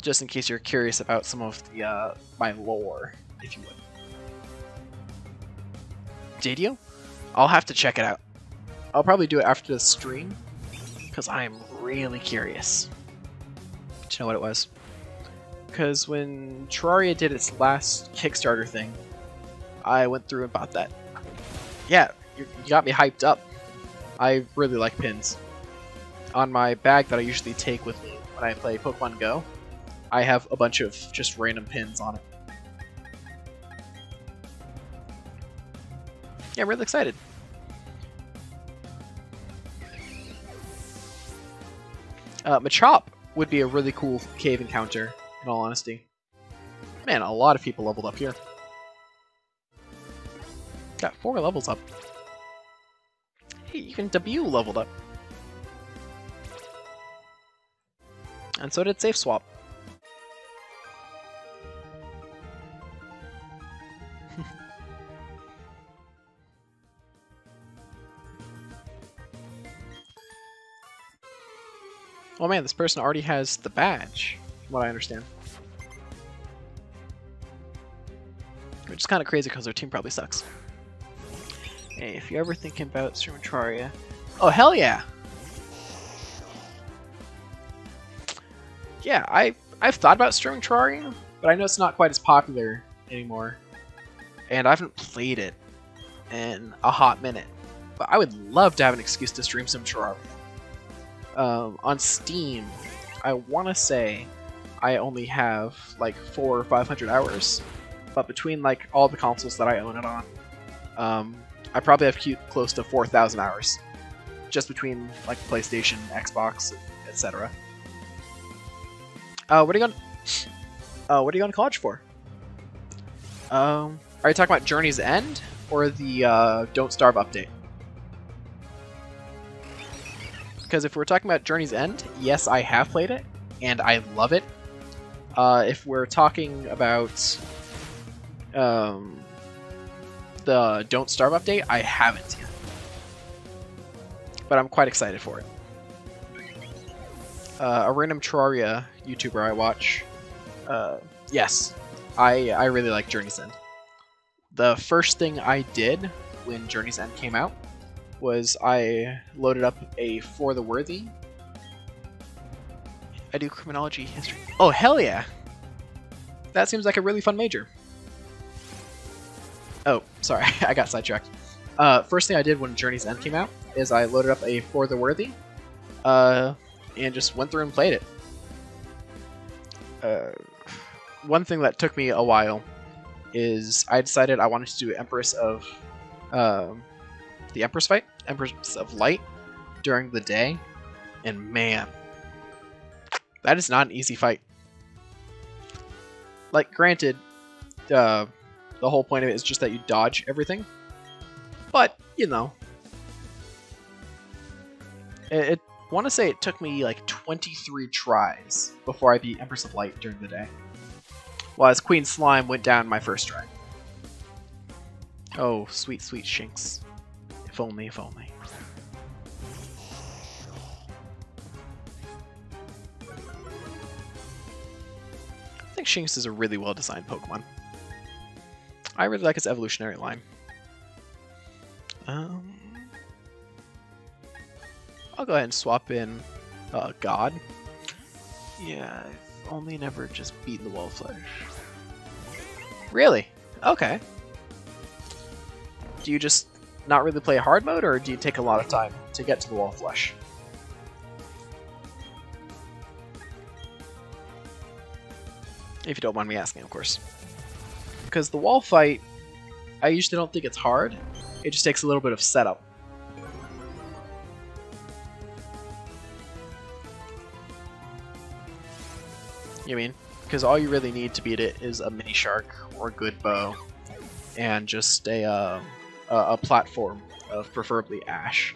Just in case you're curious about some of the my lore, if you would. Did you? I'll have to check it out. I'll probably do it after the stream, because I am really curious to know what it was. Because when Terraria did its last Kickstarter thing, I went through and bought that. Yeah, you got me hyped up. I really like pins. On my bag that I usually take with me when I play Pokemon Go, I have a bunch of just random pins on it. Yeah, I'm really excited. Machop would be a really cool cave encounter, in all honesty. Man, a lot of people leveled up here. Got 4 levels up. Hey, even debut leveled up. And so did Safe Swap. Oh man, this person already has the badge, from what I understand. Which is kind of crazy because their team probably sucks. Hey, if you're ever thinking about streaming Terraria... Oh, hell yeah! Yeah, I've thought about streaming Terraria, but I know it's not quite as popular anymore. And I haven't played it in a hot minute. But I would love to have an excuse to stream some Terraria. On Steam, I want to say I only have like 400 or 500 hours, but between like all the consoles that I own it on, I probably have close to 4,000 hours, just between like PlayStation, Xbox, etc. What are you going to college for? Are you talking about Journey's End or the Don't Starve update? Because if we're talking about Journey's End, yes, I have played it, and I love it. If we're talking about the Don't Starve update, I haven't yet. But I'm quite excited for it. A random Terraria YouTuber I watch, yes, I really like Journey's End. The first thing I did when Journey's End came out was I loaded up a For the Worthy. I do criminology history. Oh, hell yeah! That seems like a really fun major. Oh, sorry, I got sidetracked. First thing I did when Journey's End came out is I loaded up a For the Worthy, and just went through and played it. One thing that took me a while is I decided I wanted to do Empress of the Empress fight, Empress of Light, during the day, and man, that is not an easy fight. Like, granted, the whole point of it is just that you dodge everything, but you know, I want to say it took me like 23 tries before I beat Empress of Light during the day, while Queen Slime went down my first try. Oh, sweet, sweet Shinx. If only, if only. I think Shinx is a really well-designed Pokemon. I really like its evolutionary line. I'll go ahead and swap in God. Yeah, I've only never just beaten the Wallflesh. Really? Okay. Do you just not really play hard mode, or do you take a lot of time to get to the Wallflesh? If you don't mind me asking, of course. Because the wall fight, I usually don't think it's hard. It just takes a little bit of setup. You mean? Because all you really need to beat it is a mini shark or a good bow, and just a platform of preferably ash.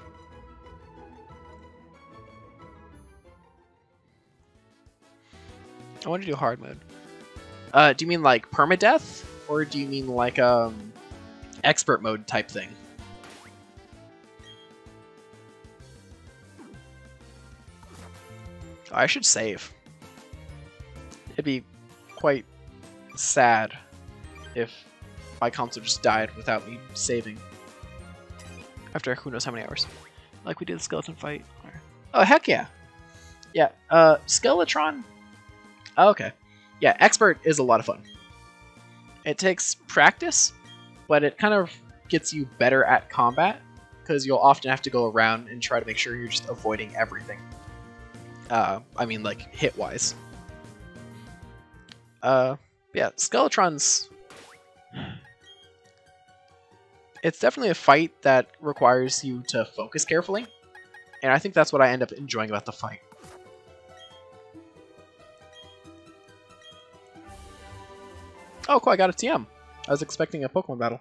I want to do hard mode. Do you mean like permadeath, or do you mean like expert mode type thing? I should save. It'd be quite sad if my console just died without me saving after who knows how many hours. Like we did the skeleton fight. Oh, heck yeah. Yeah, Skeletron? Oh, okay. Yeah, expert is a lot of fun. It takes practice, but it kind of gets you better at combat, because you'll often have to go around and try to make sure you're just avoiding everything. I mean, like, hit-wise. Yeah, Skeletron's... It's definitely a fight that requires you to focus carefully, and I think that's what I end up enjoying about the fight. Oh, cool, I got a TM. I was expecting a Pokemon battle.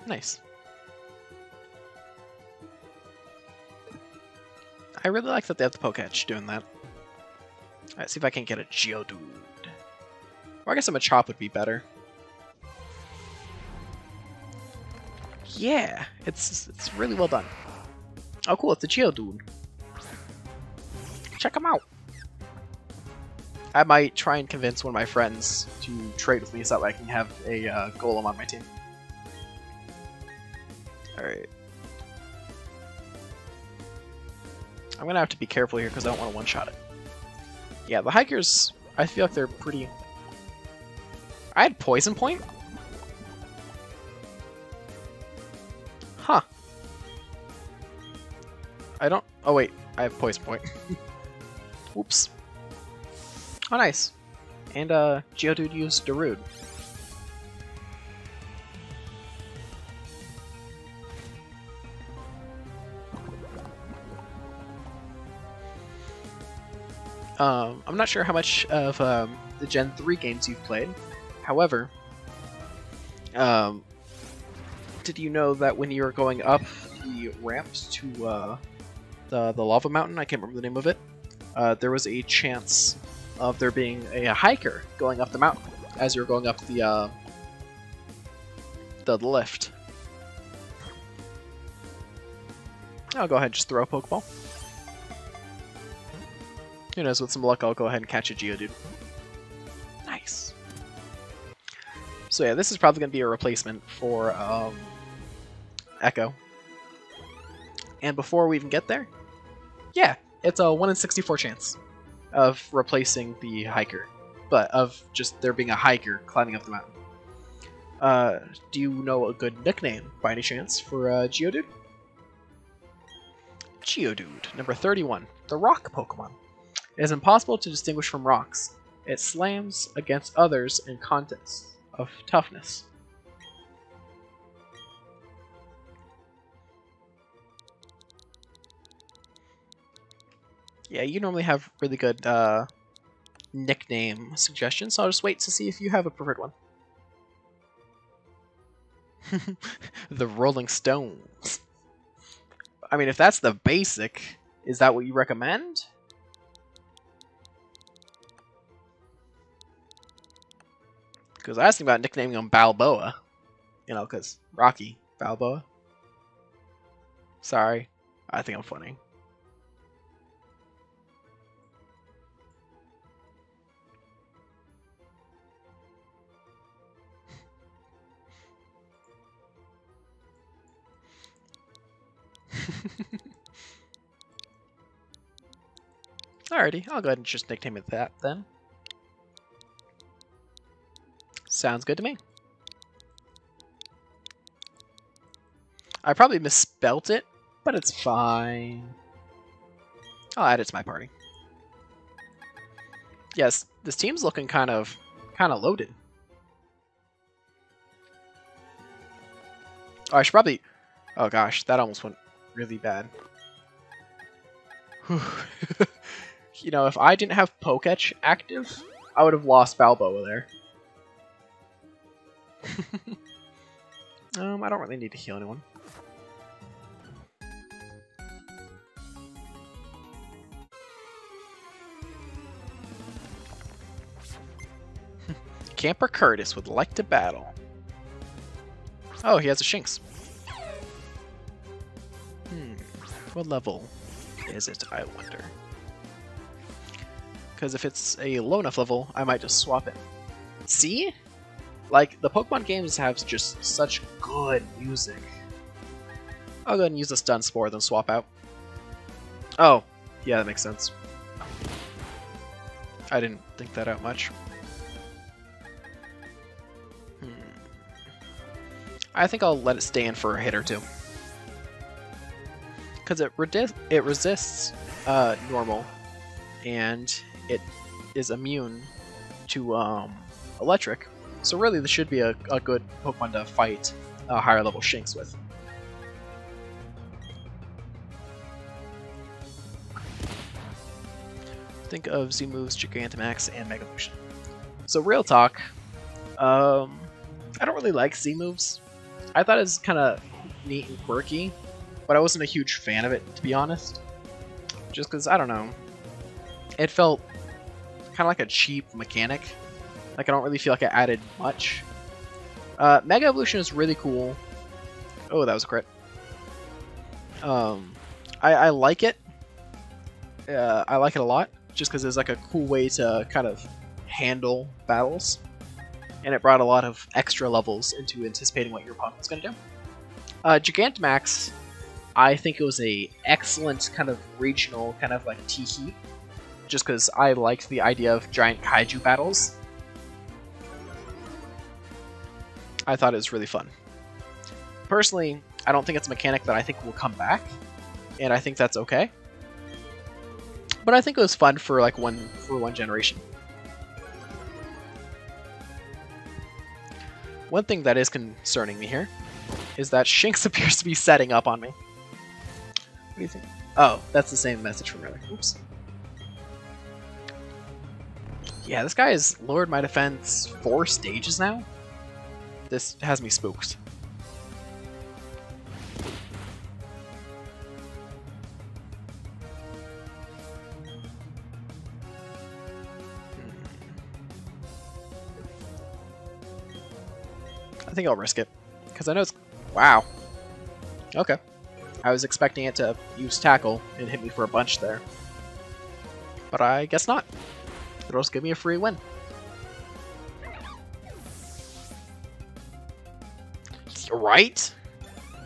Nice. I really like that they have the Poketch doing that. Alright, see if I can get a Geodude. Or I guess a Machop would be better. Yeah, it's really well done. Oh cool, it's a Geodude. Check him out. I might try and convince one of my friends to trade with me so that I can have a Golem on my team. Alright. I'm gonna have to be careful here because I don't want to one-shot it. Yeah, the Hikers, I feel like they're pretty... I had Poison Point? Huh. I don't... Oh wait, I have Poison Point. Oops. Oh nice. And Geodude used Darude. I'm not sure how much of the Gen 3 games you've played. However, did you know that when you were going up the ramps to the lava mountain, I can't remember the name of it, there was a chance of there being a hiker going up the mountain as you were going up the lift. I'll go ahead and just throw a Pokeball. Who knows, with some luck I'll go ahead and catch a Geodude. Nice. So yeah, this is probably going to be a replacement for Echo. And before we even get there, yeah, it's a 1 in 64 chance of replacing the hiker. But of just there being a hiker climbing up the mountain. Do you know a good nickname, by any chance, for Geodude? Geodude, number 31, the rock Pokemon. It is impossible to distinguish from rocks. It slams against others in contests of toughness. Yeah, you normally have really good nickname suggestions, so I'll just wait to see if you have a preferred one. The Rolling Stones. I mean, if that's the basic, is that what you recommend? Because I was thinking about nicknaming him Balboa. You know, because Rocky Balboa. Sorry. I think I'm funny. Alrighty, I'll go ahead and just nickname it that then. Sounds good to me. I probably misspelt it, but it's fine. I'll add it to my party. Yes, this team's looking kind of loaded. Oh, I should probably... Oh gosh, that almost went really bad. You know, if I didn't have Poketch active, I would have lost Balboa there. I don't really need to heal anyone. Camper Curtis would like to battle. Oh, he has a Shinx. What level is it, I wonder? Because if it's a low enough level, I might just swap it. See? Like, the Pokemon games have just such good music. I'll go ahead and use a Stun Spore, then swap out. Oh, yeah, that makes sense. I didn't think that out much. I think I'll let it stay in for a hit or two. Because it resists normal, and it is immune to electric. So really, this should be a good Pokemon to fight a higher level Shinx with. Think of Z moves, Gigantamax, and Mega Evolution. So real talk, I don't really like Z moves. I thought it was kind of neat and quirky, but I wasn't a huge fan of it, to be honest. Just because, I don't know, it felt kind of like a cheap mechanic. Like, I don't really feel like it added much. Mega Evolution is really cool. Oh, that was a crit. I like it. I like it a lot, just because it's like a cool way to kind of handle battles. And it brought a lot of extra levels into anticipating what your opponent was going to do. Gigantamax, I think it was a excellent kind of regional kind of like T-Heat, just because I liked the idea of giant kaiju battles. I thought it was really fun. Personally, I don't think it's a mechanic that I think will come back, and I think that's okay. But I think it was fun for like one generation. One thing that is concerning me here is that Shinx appears to be setting up on me. What do you think? Oh, that's the same message from earlier. Oops. Yeah, this guy has lowered my defense 4 stages now. This has me spooked. I think I'll risk it, because I know it's... Wow. Okay. I was expecting it to use Tackle and hit me for a bunch there. But I guess not. It'll just give me a free win. Right?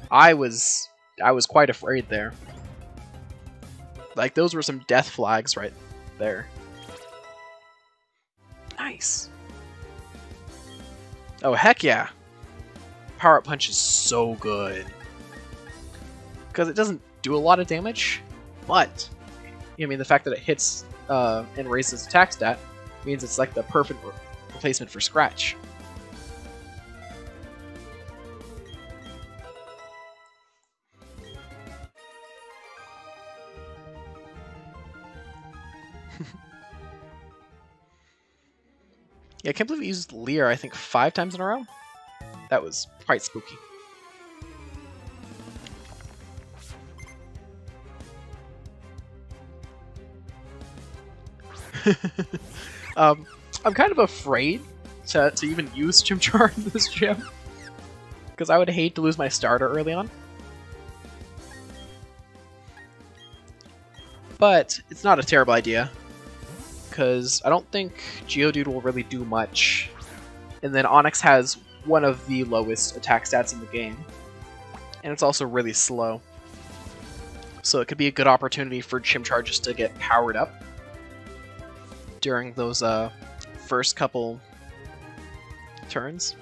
I was quite afraid there. Like, those were some death flags right there. Nice. Oh, heck yeah. Power-Up Punch is so good. Because it doesn't do a lot of damage, but I mean, the fact that it hits and raises attack stat means it's like the perfect replacement for Scratch. Yeah, I can't believe it used Leer, I think 5 times in a row. That was quite spooky. I'm kind of afraid to even use Chimchar in this gym, because I would hate to lose my starter early on. But it's not a terrible idea, because I don't think Geodude will really do much. And then Onix has one of the lowest attack stats in the game, and it's also really slow. So it could be a good opportunity for Chimchar just to get powered up during those first couple turns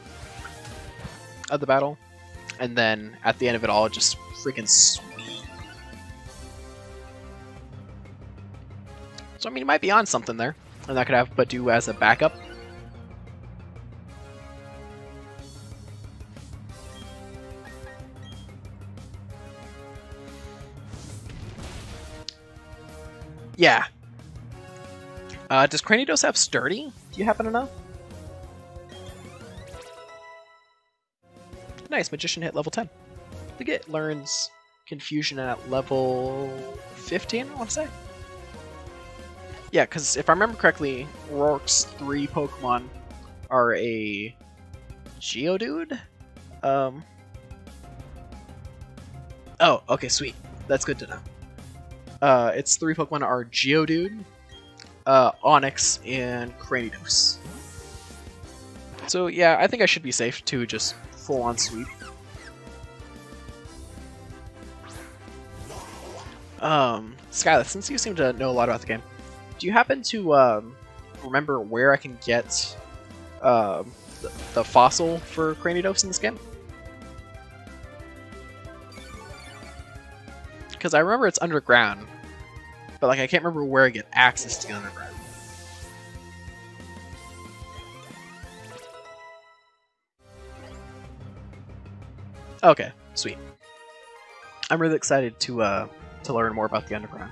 of the battle, and then at the end of it all, just freaking sweet. So I mean, it might be on something there, and I could have Badu as a backup. Yeah. Does Cranidos have Sturdy? Do you happen to know? Nice, Magician hit level 10. I think it learns Confusion at level 15, I want to say. Yeah, because if I remember correctly, Rourke's 3 Pokemon are a Geodude? Oh, okay, sweet. That's good to know. Its 3 Pokemon are Geodude, Onix, and Cranidos. So yeah, I think I should be safe to just full-on sweep. Skyla, since you seem to know a lot about the game, do you happen to remember where I can get the fossil for Cranidos in this game? Because I remember it's underground, but like I can't remember where I get access to the underground. Okay, sweet. I'm really excited to learn more about the underground,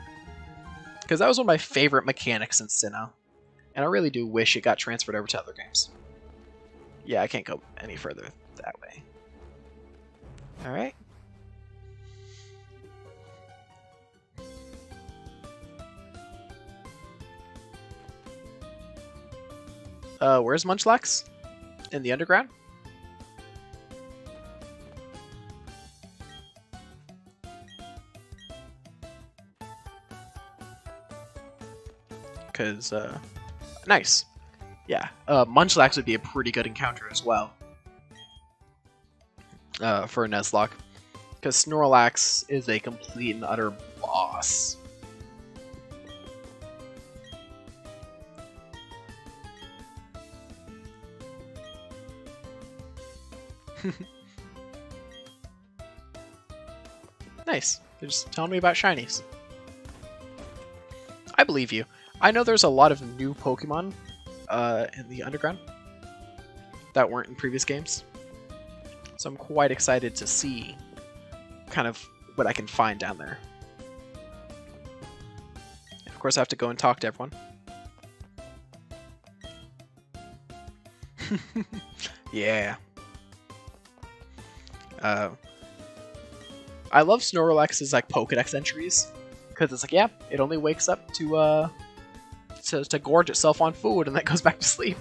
because that was one of my favorite mechanics in Sinnoh, and I really do wish it got transferred over to other games. Yeah, I can't go any further that way. Alright. Where's Munchlax? In the underground? Because, nice. Yeah, Munchlax would be a pretty good encounter as well. For a Nuzlock. Because Snorlax is a complete and utter boss. Nice. You're just telling me about shinies. I believe you. I know there's a lot of new Pokemon in the underground that weren't in previous games. So I'm quite excited to see kind of what I can find down there. And of course I have to go and talk to everyone. Yeah. I love Snorlax's like Pokedex entries because it's like, yeah, it only wakes up to gorge itself on food and then goes back to sleep.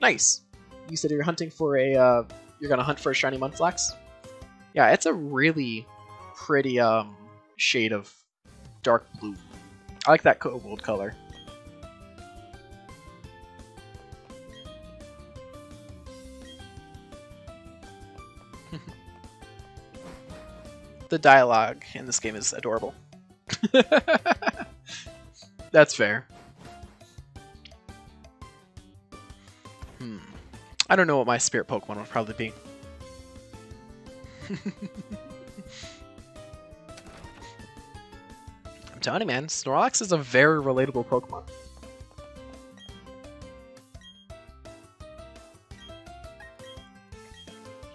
Nice. You said you're hunting for a you're gonna hunt for a shiny Munchlax. Yeah, it's a really pretty shade of dark blue. I like that cobalt color. The dialogue in this game is adorable. That's fair. I don't know what my spirit Pokemon would probably be. I'm telling you, man, Snorlax is a very relatable Pokemon.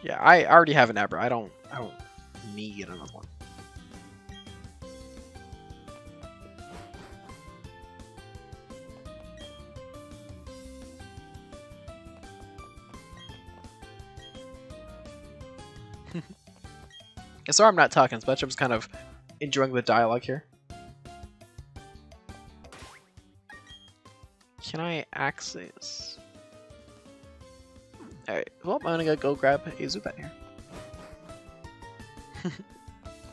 Yeah, I already have an Abra. I don't need another one. Sorry I'm not talking as much, I'm just kind of enjoying the dialogue here. Can I access? Alright, well, I'm gonna go grab a Zubat here.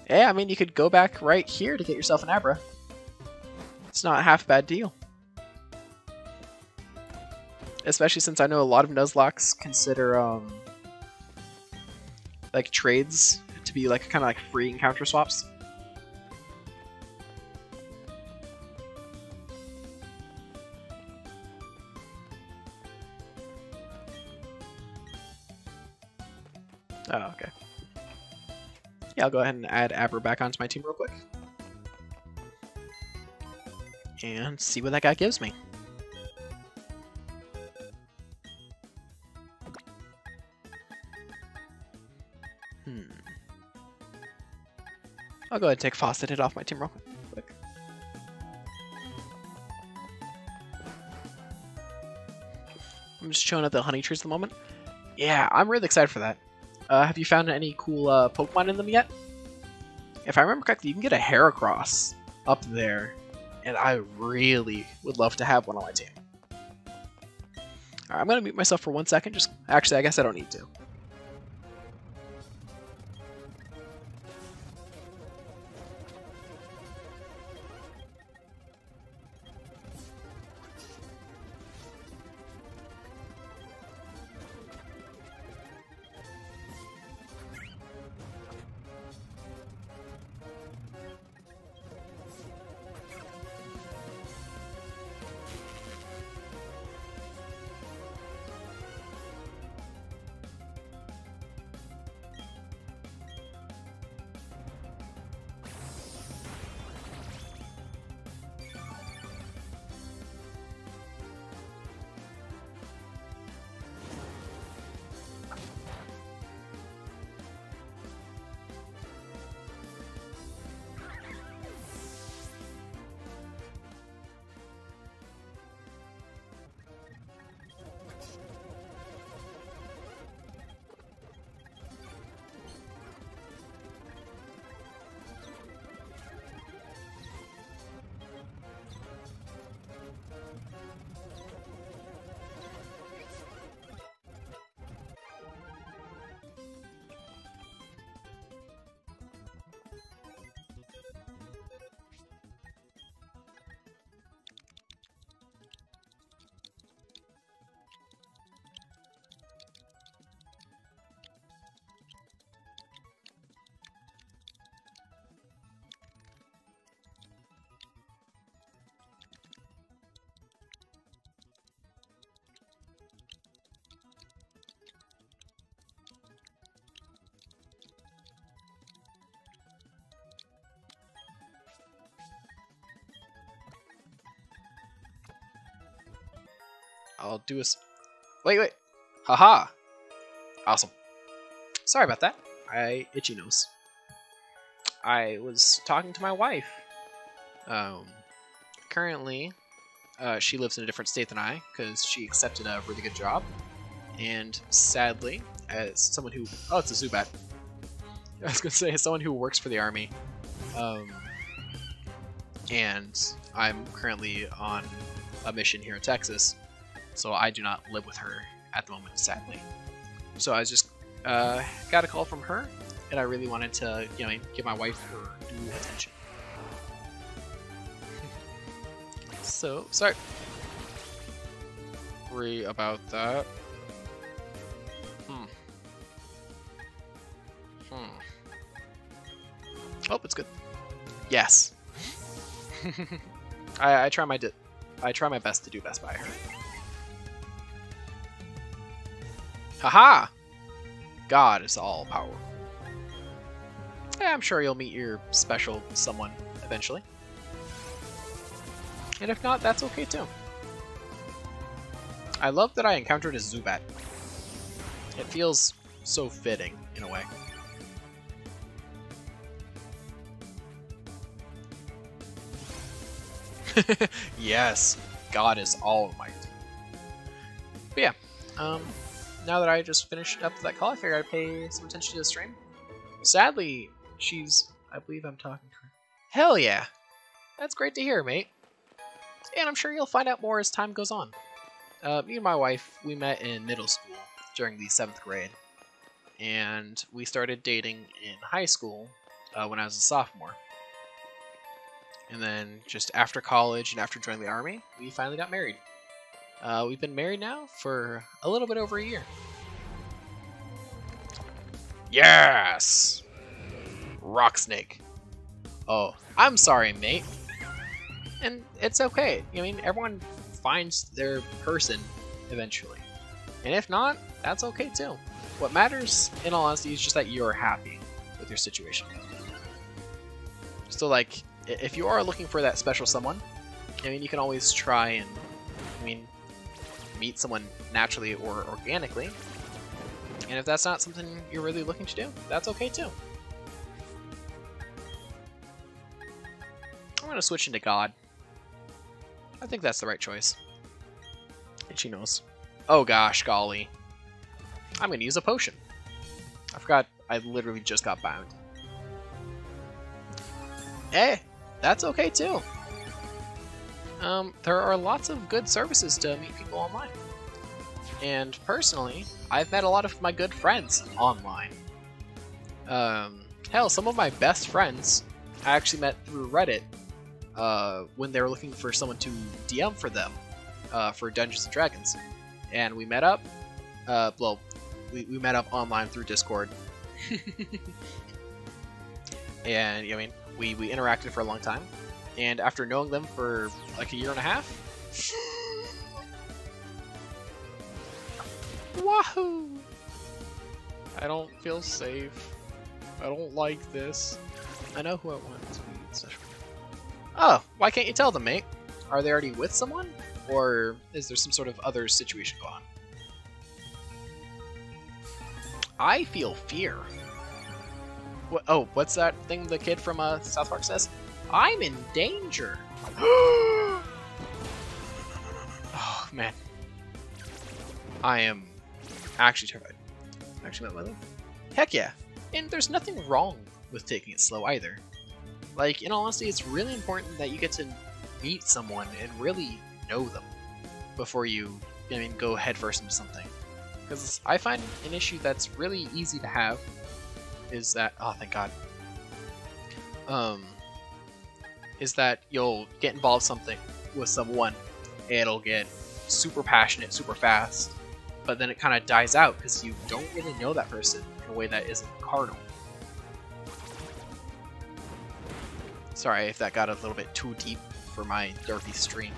Yeah, I mean, you could go back right here to get yourself an Abra. It's not a half bad deal. Especially since I know a lot of Nuzlocks consider, like, trades to be, like, kind of like free encounter swaps. Oh, okay. Yeah, I'll go ahead and add Abra back onto my team real quick. And see what that guy gives me. I'll go ahead and take Faucet off my team real quick. I'm just showing up the honey trees at the moment. Yeah, I'm really excited for that. Have you found any cool Pokemon in them yet? If I remember correctly, you can get a Heracross up there, and I really would love to have one on my team. Alright, I'm going to mute myself for 1 second. Actually, I guess I don't need to. I'll do a... Wait. Haha. Awesome. Sorry about that. Itchy nose. I was talking to my wife. Currently, she lives in a different state than I, because she accepted a really good job. And sadly, as someone who... Oh, it's a Zubat. I was going to say, as someone who works for the Army, and I'm currently on a mission here in Texas, so I do not live with her at the moment, sadly. So I just got a call from her, and I really wanted to, give my wife her due attention. So, sorry about that. Oh, it's good. Yes. I try my best to do best by her. Haha! God is all powerful. Yeah, I'm sure you'll meet your special someone eventually. And if not, that's okay too. I love that I encountered a Zubat. It feels so fitting, in a way. Yes, God is all might. But yeah, now that I just finished up that call, I figured I'd pay some attention to the stream. Sadly, I believe I'm talking to her. Hell yeah! That's great to hear, mate. And I'm sure you'll find out more as time goes on. Me and my wife, we met in middle school during the 7th grade. And we started dating in high school when I was a sophomore. And then just after college and after joining the Army, we finally got married. We've been married now for a little bit over a year. Yes! Rock Snake. Oh, I'm sorry, mate. And it's okay. Everyone finds their person eventually. And if not, that's okay too. What matters, in all honesty, is just that you're happy with your situation. So, like, if you are looking for that special someone, you can always try and, meet someone naturally or organically. And if that's not something you're really looking to do, that's okay too. I'm gonna switch into God. I think that's the right choice. And she knows. Oh gosh, golly. I'm gonna use a potion. I forgot I literally just got bound. Hey, that's okay too. There are lots of good services to meet people online. And personally, I've met a lot of my good friends online. Hell, some of my best friends I actually met through Reddit when they were looking for someone to DM for them for Dungeons and Dragons. And we met up, we met up online through Discord. And, we interacted for a long time. And after knowing them for like a year and a half, wahoo! I don't feel safe. I don't like this. I know who I want to be special. Oh, why can't you tell them, mate? Are they already with someone? Or is there some sort of other situation going on? I feel fear. Oh, what's that thing the kid from South Park says? I'm in danger. Oh, man. I am actually terrified. Actually, my mother. Heck yeah. And there's nothing wrong with taking it slow either. Like, in all honesty, it's really important that you get to meet someone and really know them before you, go headfirst into something. Because I find an issue that's really easy to have is that, oh, thank God, is that you'll get involved with someone, and it'll get super passionate, super fast, but then it kind of dies out because you don't really know that person in a way that isn't carnal. Sorry if that got a little bit too deep for my Dorothy stream.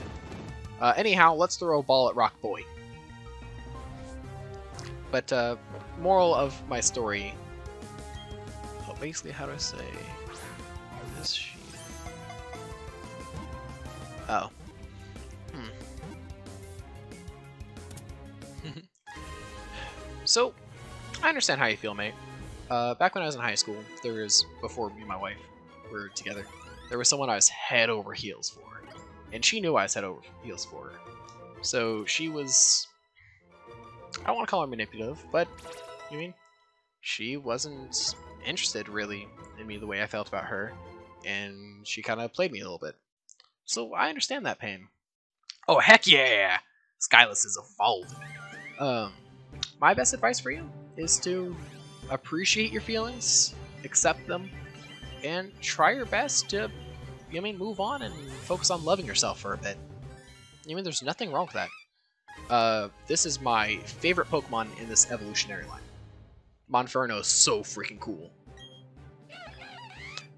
Anyhow, let's throw a ball at Rock Boy. But, moral of my story... Oh, basically, how do I say... This sheet... Oh. So, I understand how you feel, mate. Back when I was in high school, before me and my wife were together, there was someone I was head over heels for. And she knew I was head over heels for her. So she was, I don't want to call her manipulative, but, she wasn't interested, really, in me the way I felt about her. And she kind of played me a little bit. So I understand that pain. Oh, heck yeah! Skyless is evolved. My best advice for you is to appreciate your feelings, accept them, and try your best to, move on and focus on loving yourself for a bit. There's nothing wrong with that. This is my favorite Pokemon in this evolutionary line. Monferno is so freaking cool.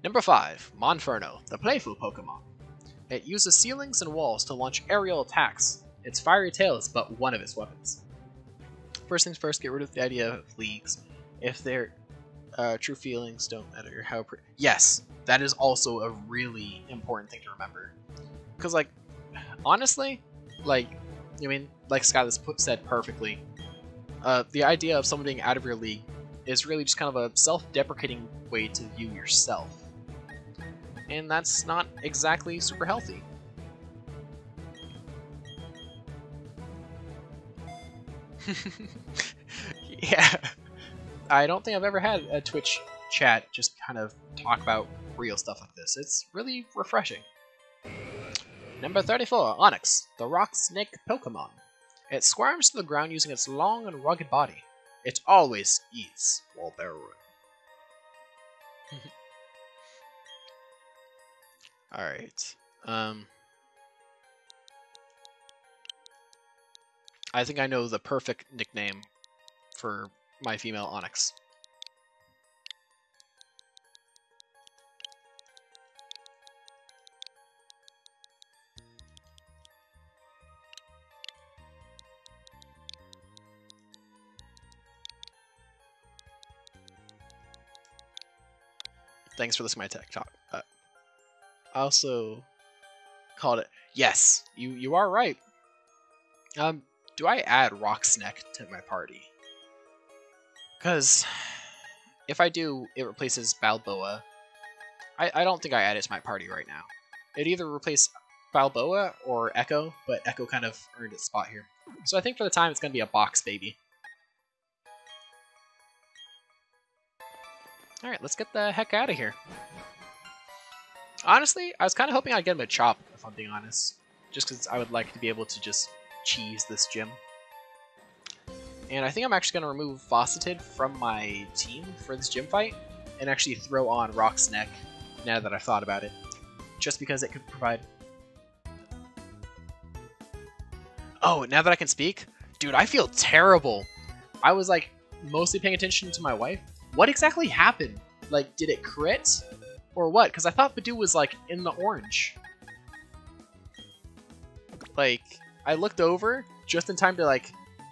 Number 5, Monferno, the playful Pokemon. It uses ceilings and walls to launch aerial attacks. Its fiery tail is but one of its weapons. First things first, get rid of the idea of leagues. If their true feelings don't matter how... Yes, that is also a really important thing to remember. Because, honestly, like Skyless said perfectly, the idea of someone being out of your league is really just kind of a self-deprecating way to view yourself. And that's not exactly super healthy. Yeah. I don't think I've ever had a Twitch chat just kind of talk about real stuff like this. It's really refreshing. Number 34, Onyx, the rock snake Pokemon. It squirms to the ground using its long and rugged body. It always eats while burrowing. Alright. I think I know the perfect nickname for my female Onyx. Thanks for listening to my tech talk. I also called it. Yes, you are right. Do I add Rocksneck to my party? Because if I do, it replaces Balboa. I don't think I add it to my party right now. It either replace Balboa or Echo, but Echo kind of earned its spot here. So I think for the time it's going to be a box baby. Alright, let's get the heck out of here. Honestly, I was kind of hoping I'd get him a Chop, if I'm being honest. Just because I would like to be able to just cheese this gym. And I think I'm actually going to remove Fauceted from my team for this gym fight, and actually throw on Rocksneck, now that I've thought about it. Just because it could provide... Oh, now that I can speak? Dude, I feel terrible! I was, mostly paying attention to my wife. What exactly happened? Did it crit? Or what? Because I thought Badoo was, in the orange. I looked over just in time to,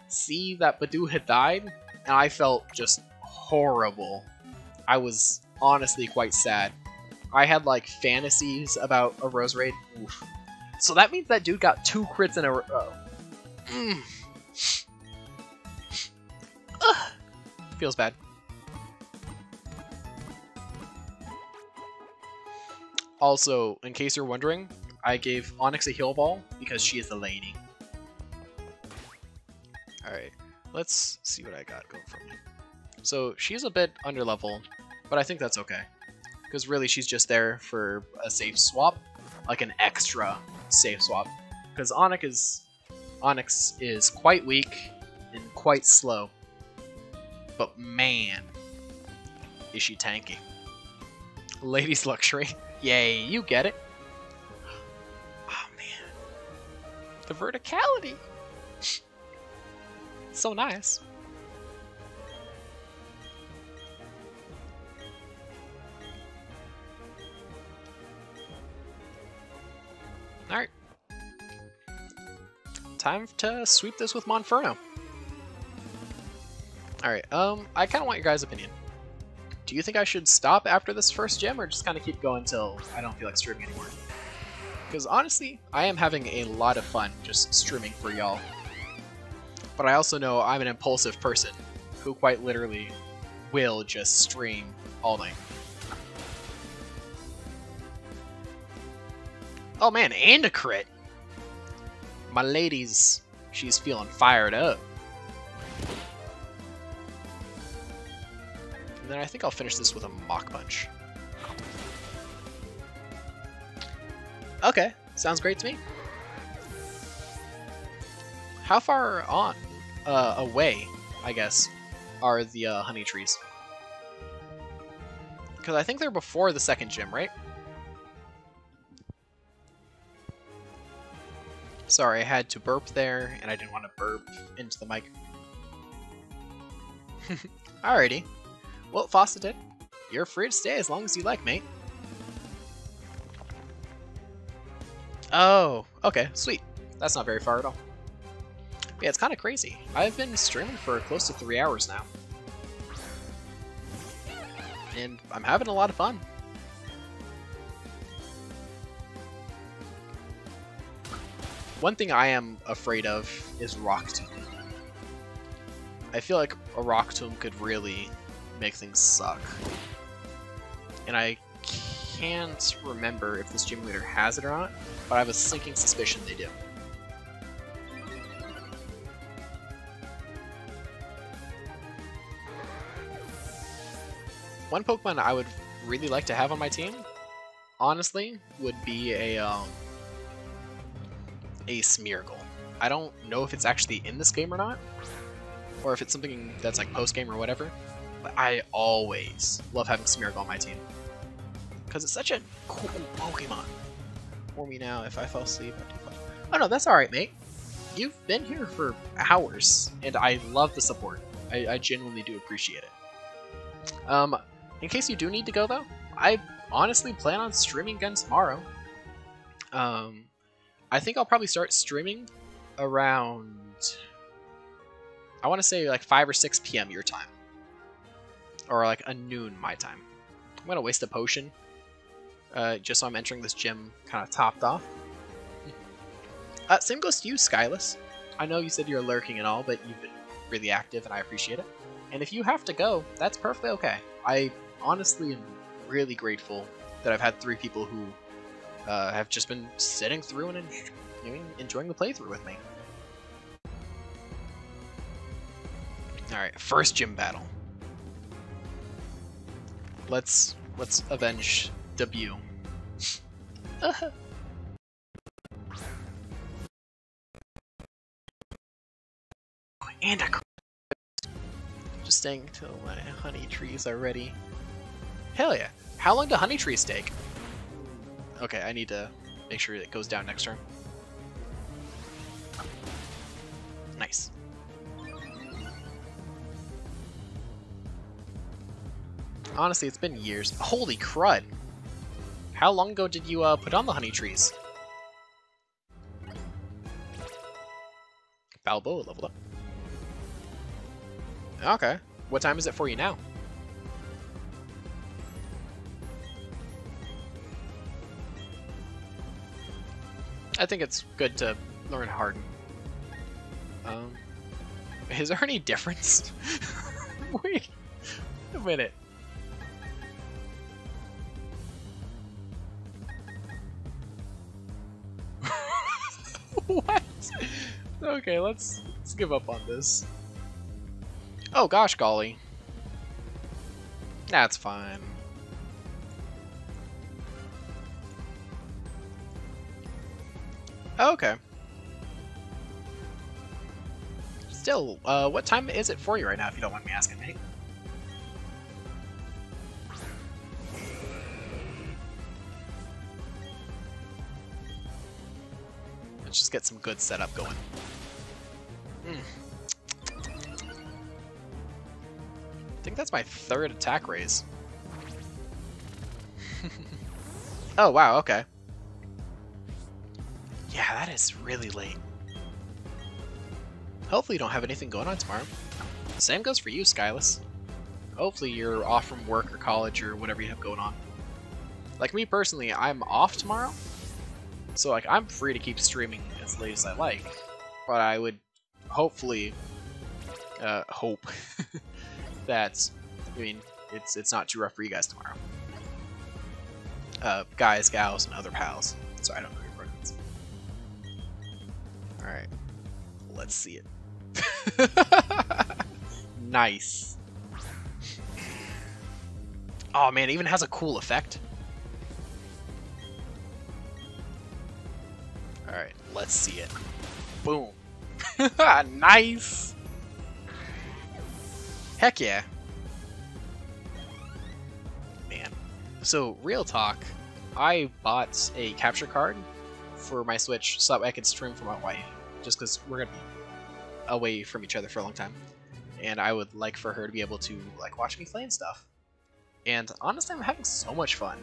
see that Badoo had died, and I felt just horrible. I was honestly quite sad. I had, fantasies about a Rose Raid. Oof. So that means that dude got 2 crits in a row. Feels bad. Also, in case you're wondering, I gave Onyx a heal ball because she is a lady. Alright, let's see what I got going for me. So, she's a bit underleveled, but I think that's okay. Because really, she's just there for a safe swap. An extra safe swap. Because Onyx is quite weak and quite slow. But man, is she tanky. Ladies Luxury. Yay, you get it. Oh man. The verticality. So nice. Alright. Time to sweep this with Monferno. Alright, I kinda want your guys' opinion. Do you think I should stop after this first gym, or just kind of keep going until I don't feel like streaming anymore? Because honestly, I am having a lot of fun just streaming for y'all. But I also know I'm an impulsive person, who quite literally will just stream all night. Oh man, and a crit! My lady's, she's feeling fired up. And then I think I'll finish this with a Mach Punch. Okay, sounds great to me. How far on, away, I guess, are the honey trees? Because I think they're before the second gym, right? Sorry, I had to burp there, and I didn't want to burp into the mic. Alrighty. Well, Fawcetted, you're free to stay as long as you like, mate. Oh, okay, sweet. That's not very far at all. But yeah, it's kind of crazy. I've been streaming for close to 3 hours now. And I'm having a lot of fun. One thing I am afraid of is Rock Tomb. I feel like a Rock Tomb could really make things suck. And I can't remember if this gym leader has it or not, but I have a sinking suspicion they do. One Pokemon I would really like to have on my team, honestly, would be a Smeargle. I don't know if it's actually in this game or not, or if it's something that's like post-game or whatever, but I always love having Smeargle on my team. Because it's such a cool Pokemon. For me now, if I fall asleep, I do fall. Oh no, that's alright, mate. You've been here for hours, and I love the support. I genuinely do appreciate it. In case you do need to go, though, I honestly plan on streaming again tomorrow. I think I'll probably start streaming around, I want to say like 5 or 6 p.m. your time. Or like a noon my time. I'm going to waste a potion, just so I'm entering this gym kind of topped off. Same goes to you, Skyless. I know you said you're lurking and all, but you've been really active and I appreciate it. And if you have to go, that's perfectly okay. I honestly am really grateful that I've had 3 people who have just been sitting through and enjoying the playthrough with me. Alright, first gym battle. Let's avenge debut. And a just staying until my honey trees are ready. Hell yeah. How long do honey trees take? Okay, I need to make sure it goes down next turn. Nice. Honestly, it's been years. Holy crud! How long ago did you put on the honey trees? Balboa leveled up. Okay. What time is it for you now? I think it's good to learn Harden. Is there any difference? Wait a minute. What? Okay, let's give up on this. Oh gosh, golly. That's fine. Okay. Still, what time is it for you right now, if you don't mind me asking, mate? Let's just get some good setup going. I think that's my 3rd attack raise. Oh, wow, okay. Yeah, that is really late. Hopefully you don't have anything going on tomorrow. Same goes for you, Skyless. Hopefully you're off from work or college or whatever you have going on. Like me personally, I'm off tomorrow. So like I'm free to keep streaming as late as I like. But I would hopefully hope that, I mean, it's not too rough for you guys tomorrow. Guys, gals, and other pals. Sorry, I don't know your pronouns. Alright. Let's see it. Nice. Oh man, it even has a cool effect. Alright, let's see it. Boom. Nice! Heck yeah. Man. So, real talk, I bought a capture card for my Switch so that way I could stream for my wife. Just because we're going to be away from each other for a long time. And I would like for her to be able to like watch me play and stuff. And honestly, I'm having so much fun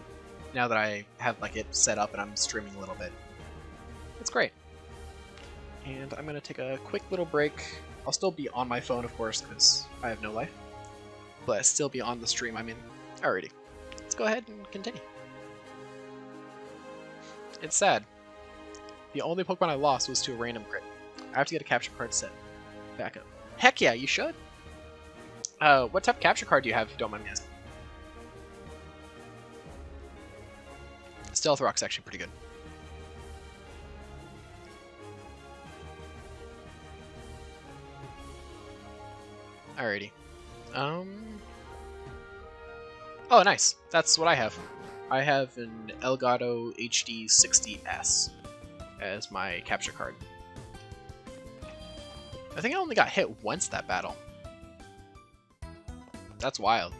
now that I have like it set up and I'm streaming a little bit. It's great. And I'm going to take a quick little break. I'll still be on my phone, of course, because I have no life. But I'll still be on the stream I'm in. Alrighty. Let's go ahead and continue. It's sad. The only Pokemon I lost was to a random crit. I have to get a capture card set back up. Heck yeah, you should. What type of capture card do you have, if you don't mind me asking? Stealth Rock's actually pretty good. Alrighty. Oh, nice. That's what I have. I have an Elgato HD 60S as my capture card. I think I only got hit once that battle. That's wild.